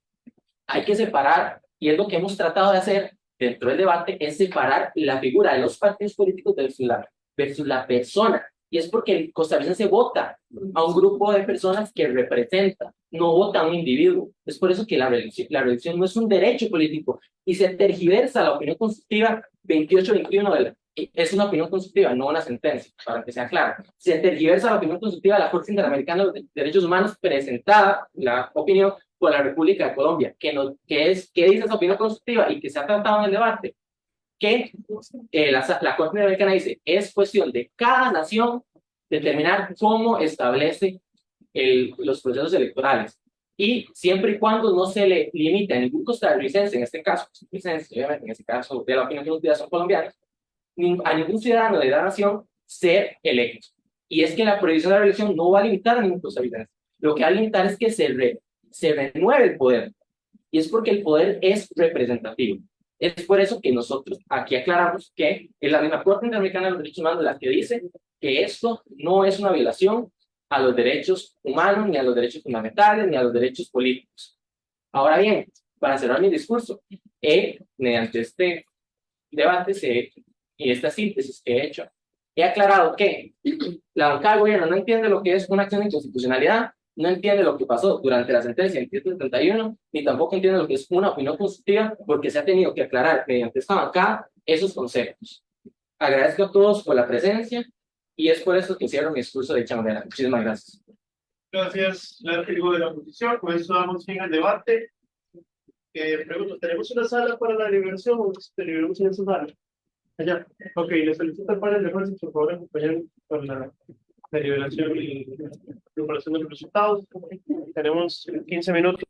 hay que separar, y es lo que hemos tratado de hacer dentro del debate, es separar la figura de los partidos políticos versus la persona. Y es porque el costarricense vota a un grupo de personas que representa, no vota a un individuo. Es por eso que la reelección no es un derecho político y se tergiversa la opinión constitutiva 28-21 es una opinión constitutiva, no una sentencia, para que sea claro. Se tergiversa la opinión constitutiva de la Corte Interamericana de los Derechos Humanos presentada, la opinión, por la República de Colombia, que dice esa opinión constitutiva y que se ha tratado en el debate, que la Corte Interamericana dice, es cuestión de cada nación determinar cómo establece los procesos electorales. Y siempre y cuando no se le limite a ningún costarricense, en este caso, obviamente en este caso de la opinión constitutiva son colombianos, a ningún ciudadano de la nación ser electo. Y es que la prohibición de la reelección no va a limitar a ningún costarricense. Lo que va a limitar es que se renueve el poder. Y es porque el poder es representativo. Es por eso que nosotros aquí aclaramos que es la misma Corte Interamericana de los Derechos Humanos la que dice que esto no es una violación a los derechos humanos, ni a los derechos fundamentales, ni a los derechos políticos. Ahora bien, para cerrar mi discurso, mediante este debate y esta síntesis que he hecho, he aclarado que la bancada del gobierno no entiende lo que es una acción de inconstitucionalidad, no entiende lo que pasó durante la sentencia del 771, ni tampoco entiende lo que es una opinión constitutiva, porque se ha tenido que aclarar mediante esta bancada esos conceptos. Agradezco a todos por la presencia y es por eso que cierro mi discurso de dicha manera. Muchísimas gracias. Gracias, Largo de la oposición. Con eso damos fin al debate. Pregunto, ¿tenemos una sala para la deliberación o deliberamos en esa sala? Allá. Ok, le solicito al panel de jueces, por favor, acompañarme con la deliberación y preparación de los resultados. Tenemos 15 minutos.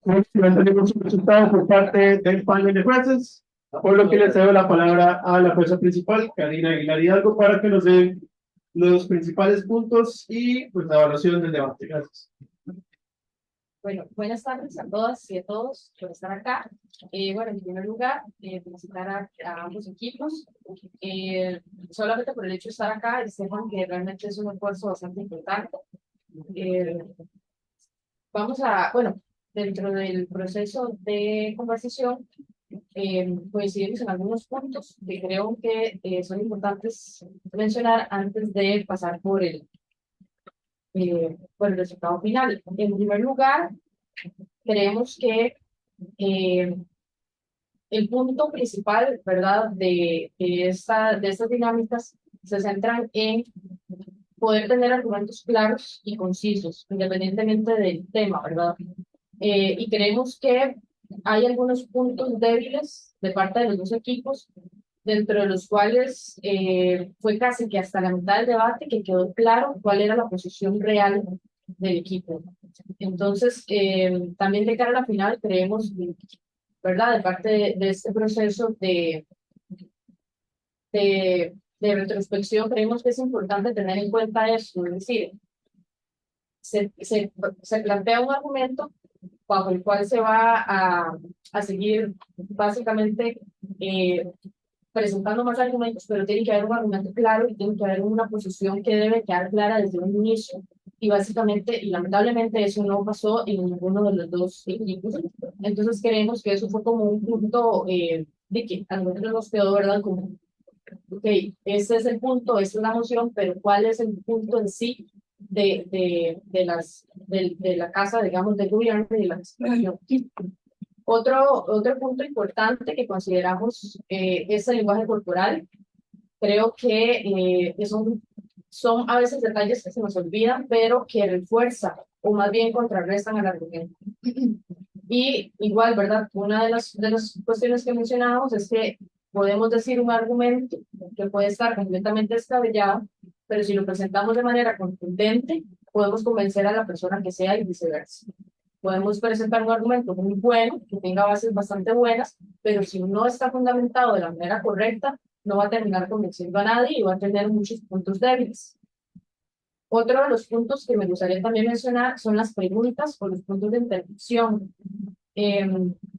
No tenemos un resultado por parte del panel de jueces, por lo que le cedo la palabra a la jueza principal, Karina Aguilar Hidalgo, para que nos dé los principales puntos y pues la evaluación del debate. Gracias. Bueno, buenas tardes a todas y a todos por estar acá. Bueno, en primer lugar, felicitar a ambos equipos. Solamente por el hecho de estar acá, sepan que realmente es un esfuerzo bastante importante. Bueno, dentro del proceso de conversación, coincidimos en algunos puntos que creo que son importantes mencionar antes de pasar por el resultado final. En primer lugar, creemos que el punto principal, ¿verdad?, de estas dinámicas se centran en poder tener argumentos claros y concisos, independientemente del tema, ¿verdad? Y creemos que hay algunos puntos débiles de parte de los dos equipos, dentro de los cuales fue casi que hasta la mitad del debate que quedó claro cuál era la posición real del equipo. Entonces, también de cara a la final, creemos, ¿verdad?, de parte de este proceso de retrospección, creemos que es importante tener en cuenta esto, es decir, se plantea un argumento bajo el cual se va a seguir básicamente presentando más argumentos, pero tiene que haber un argumento claro y tiene que haber una posición que debe quedar clara desde un inicio. Y básicamente, y lamentablemente, eso no pasó en ninguno de los dos equipos. Entonces creemos que eso fue como un punto de que a nosotros nos quedó, ¿verdad?, como, ok, ese es el punto, esa es la moción, pero ¿cuál es el punto en sí de la casa, digamos, del gobierno y de la administración? Otro punto importante que consideramos es el lenguaje corporal. Creo que son a veces detalles que se nos olvidan, pero que refuerzan o más bien contrarrestan al argumento. Y igual, ¿verdad? Una de las cuestiones que mencionábamos es que podemos decir un argumento que puede estar completamente descabellado, pero si lo presentamos de manera contundente, podemos convencer a la persona que sea y viceversa. Podemos presentar un argumento muy bueno, que tenga bases bastante buenas, pero si no está fundamentado de la manera correcta, no va a terminar convenciendo a nadie y va a tener muchos puntos débiles. Otro de los puntos que me gustaría también mencionar son las preguntas o los puntos de intervención.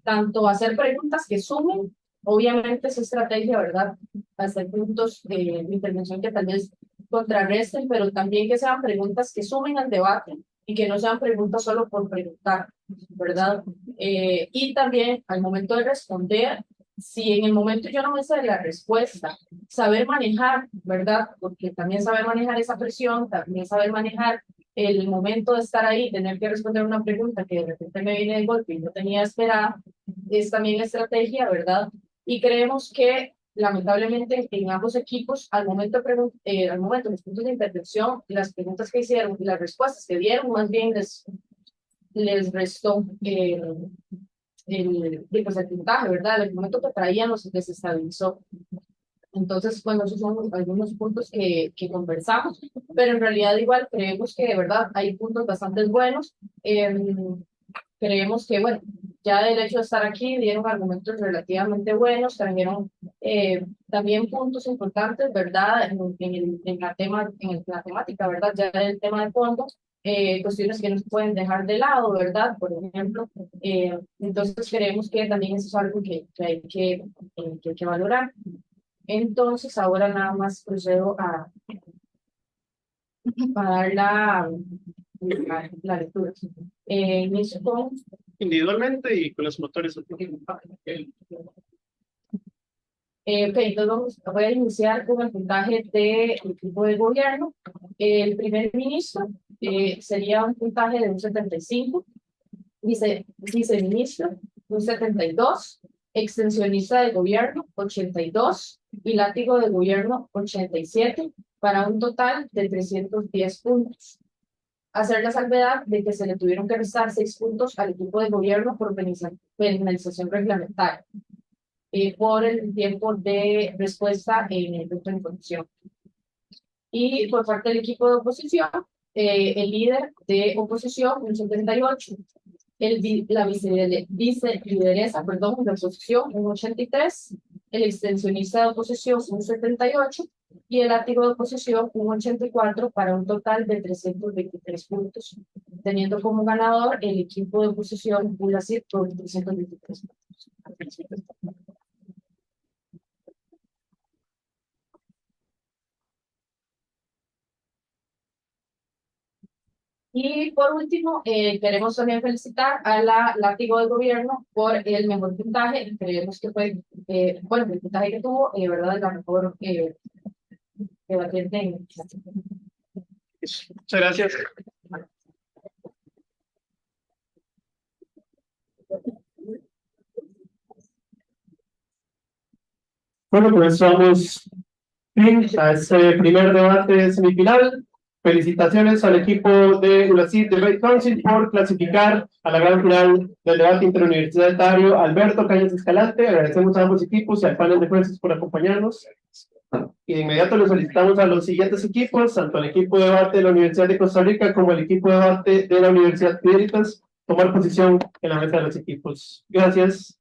Tanto hacer preguntas que sumen, obviamente es estrategia, ¿verdad? Hacer puntos de intervención que tal vez contrarresten, pero también que sean preguntas que sumen al debate y que no sean preguntas solo por preguntar, ¿verdad? Y también al momento de responder, si en el momento yo no me sé la respuesta, saber manejar, ¿verdad? Porque también saber manejar esa presión, también saber manejar el momento de estar ahí, tener que responder una pregunta que de repente me viene de golpe y no tenía esperada, es también estrategia, ¿verdad? Y creemos que lamentablemente en ambos equipos, al momento de los puntos de intervención, las preguntas que hicieron y las respuestas que dieron, más bien les restó el puntaje, ¿verdad? El momento que traían los desestabilizó. Entonces, bueno, esos son algunos puntos que conversamos, pero en realidad igual creemos que de verdad hay puntos bastante buenos. Creemos que, bueno, ya el hecho de estar aquí dieron argumentos relativamente buenos, trajeron también puntos importantes, ¿verdad? En la temática, ¿verdad? Ya el tema de fondos, cuestiones que no se pueden dejar de lado, ¿verdad? Por ejemplo, entonces creemos que también eso es algo que hay que valorar. Entonces, ahora nada más procedo a dar la lectura. Inicio con Individualmente y con los motores. Ok, entonces voy a iniciar con el puntaje del equipo de gobierno. El primer ministro sería un puntaje de un 75, viceministro un 72, extensionista de gobierno 82 y látigo de gobierno 87, para un total de 310 puntos. Hacer la salvedad de que se le tuvieron que restar 6 puntos al equipo de gobierno por penalización reglamentaria por el tiempo de respuesta en el punto de información. Y por parte del equipo de oposición, el líder de oposición, un 78, la vicelideresa, perdón, de oposición, un 83, el extensionista de oposición, un 78, y el látigo de oposición, un 84, para un total de 323 puntos, teniendo como ganador el equipo de oposición ULACID con 323 puntos. Y por último, queremos también felicitar a la látigo del gobierno por el mejor puntaje. Creemos que fue, bueno, el puntaje que tuvo, ¿verdad? La mejor debatiente en. Muchas gracias. Bueno, pues vamos fin a este primer debate semifinal. Felicitaciones al equipo de ULACID de Great Council por clasificar a la gran final del debate interuniversitario. Alberto Cañas Escalante, agradecemos a ambos equipos y al panel de jueces por acompañarnos. Y de inmediato le solicitamos a los siguientes equipos, tanto al equipo de debate de la Universidad de Costa Rica como al equipo de debate de la Universidad Fieritas, tomar posición en la mesa de los equipos. Gracias.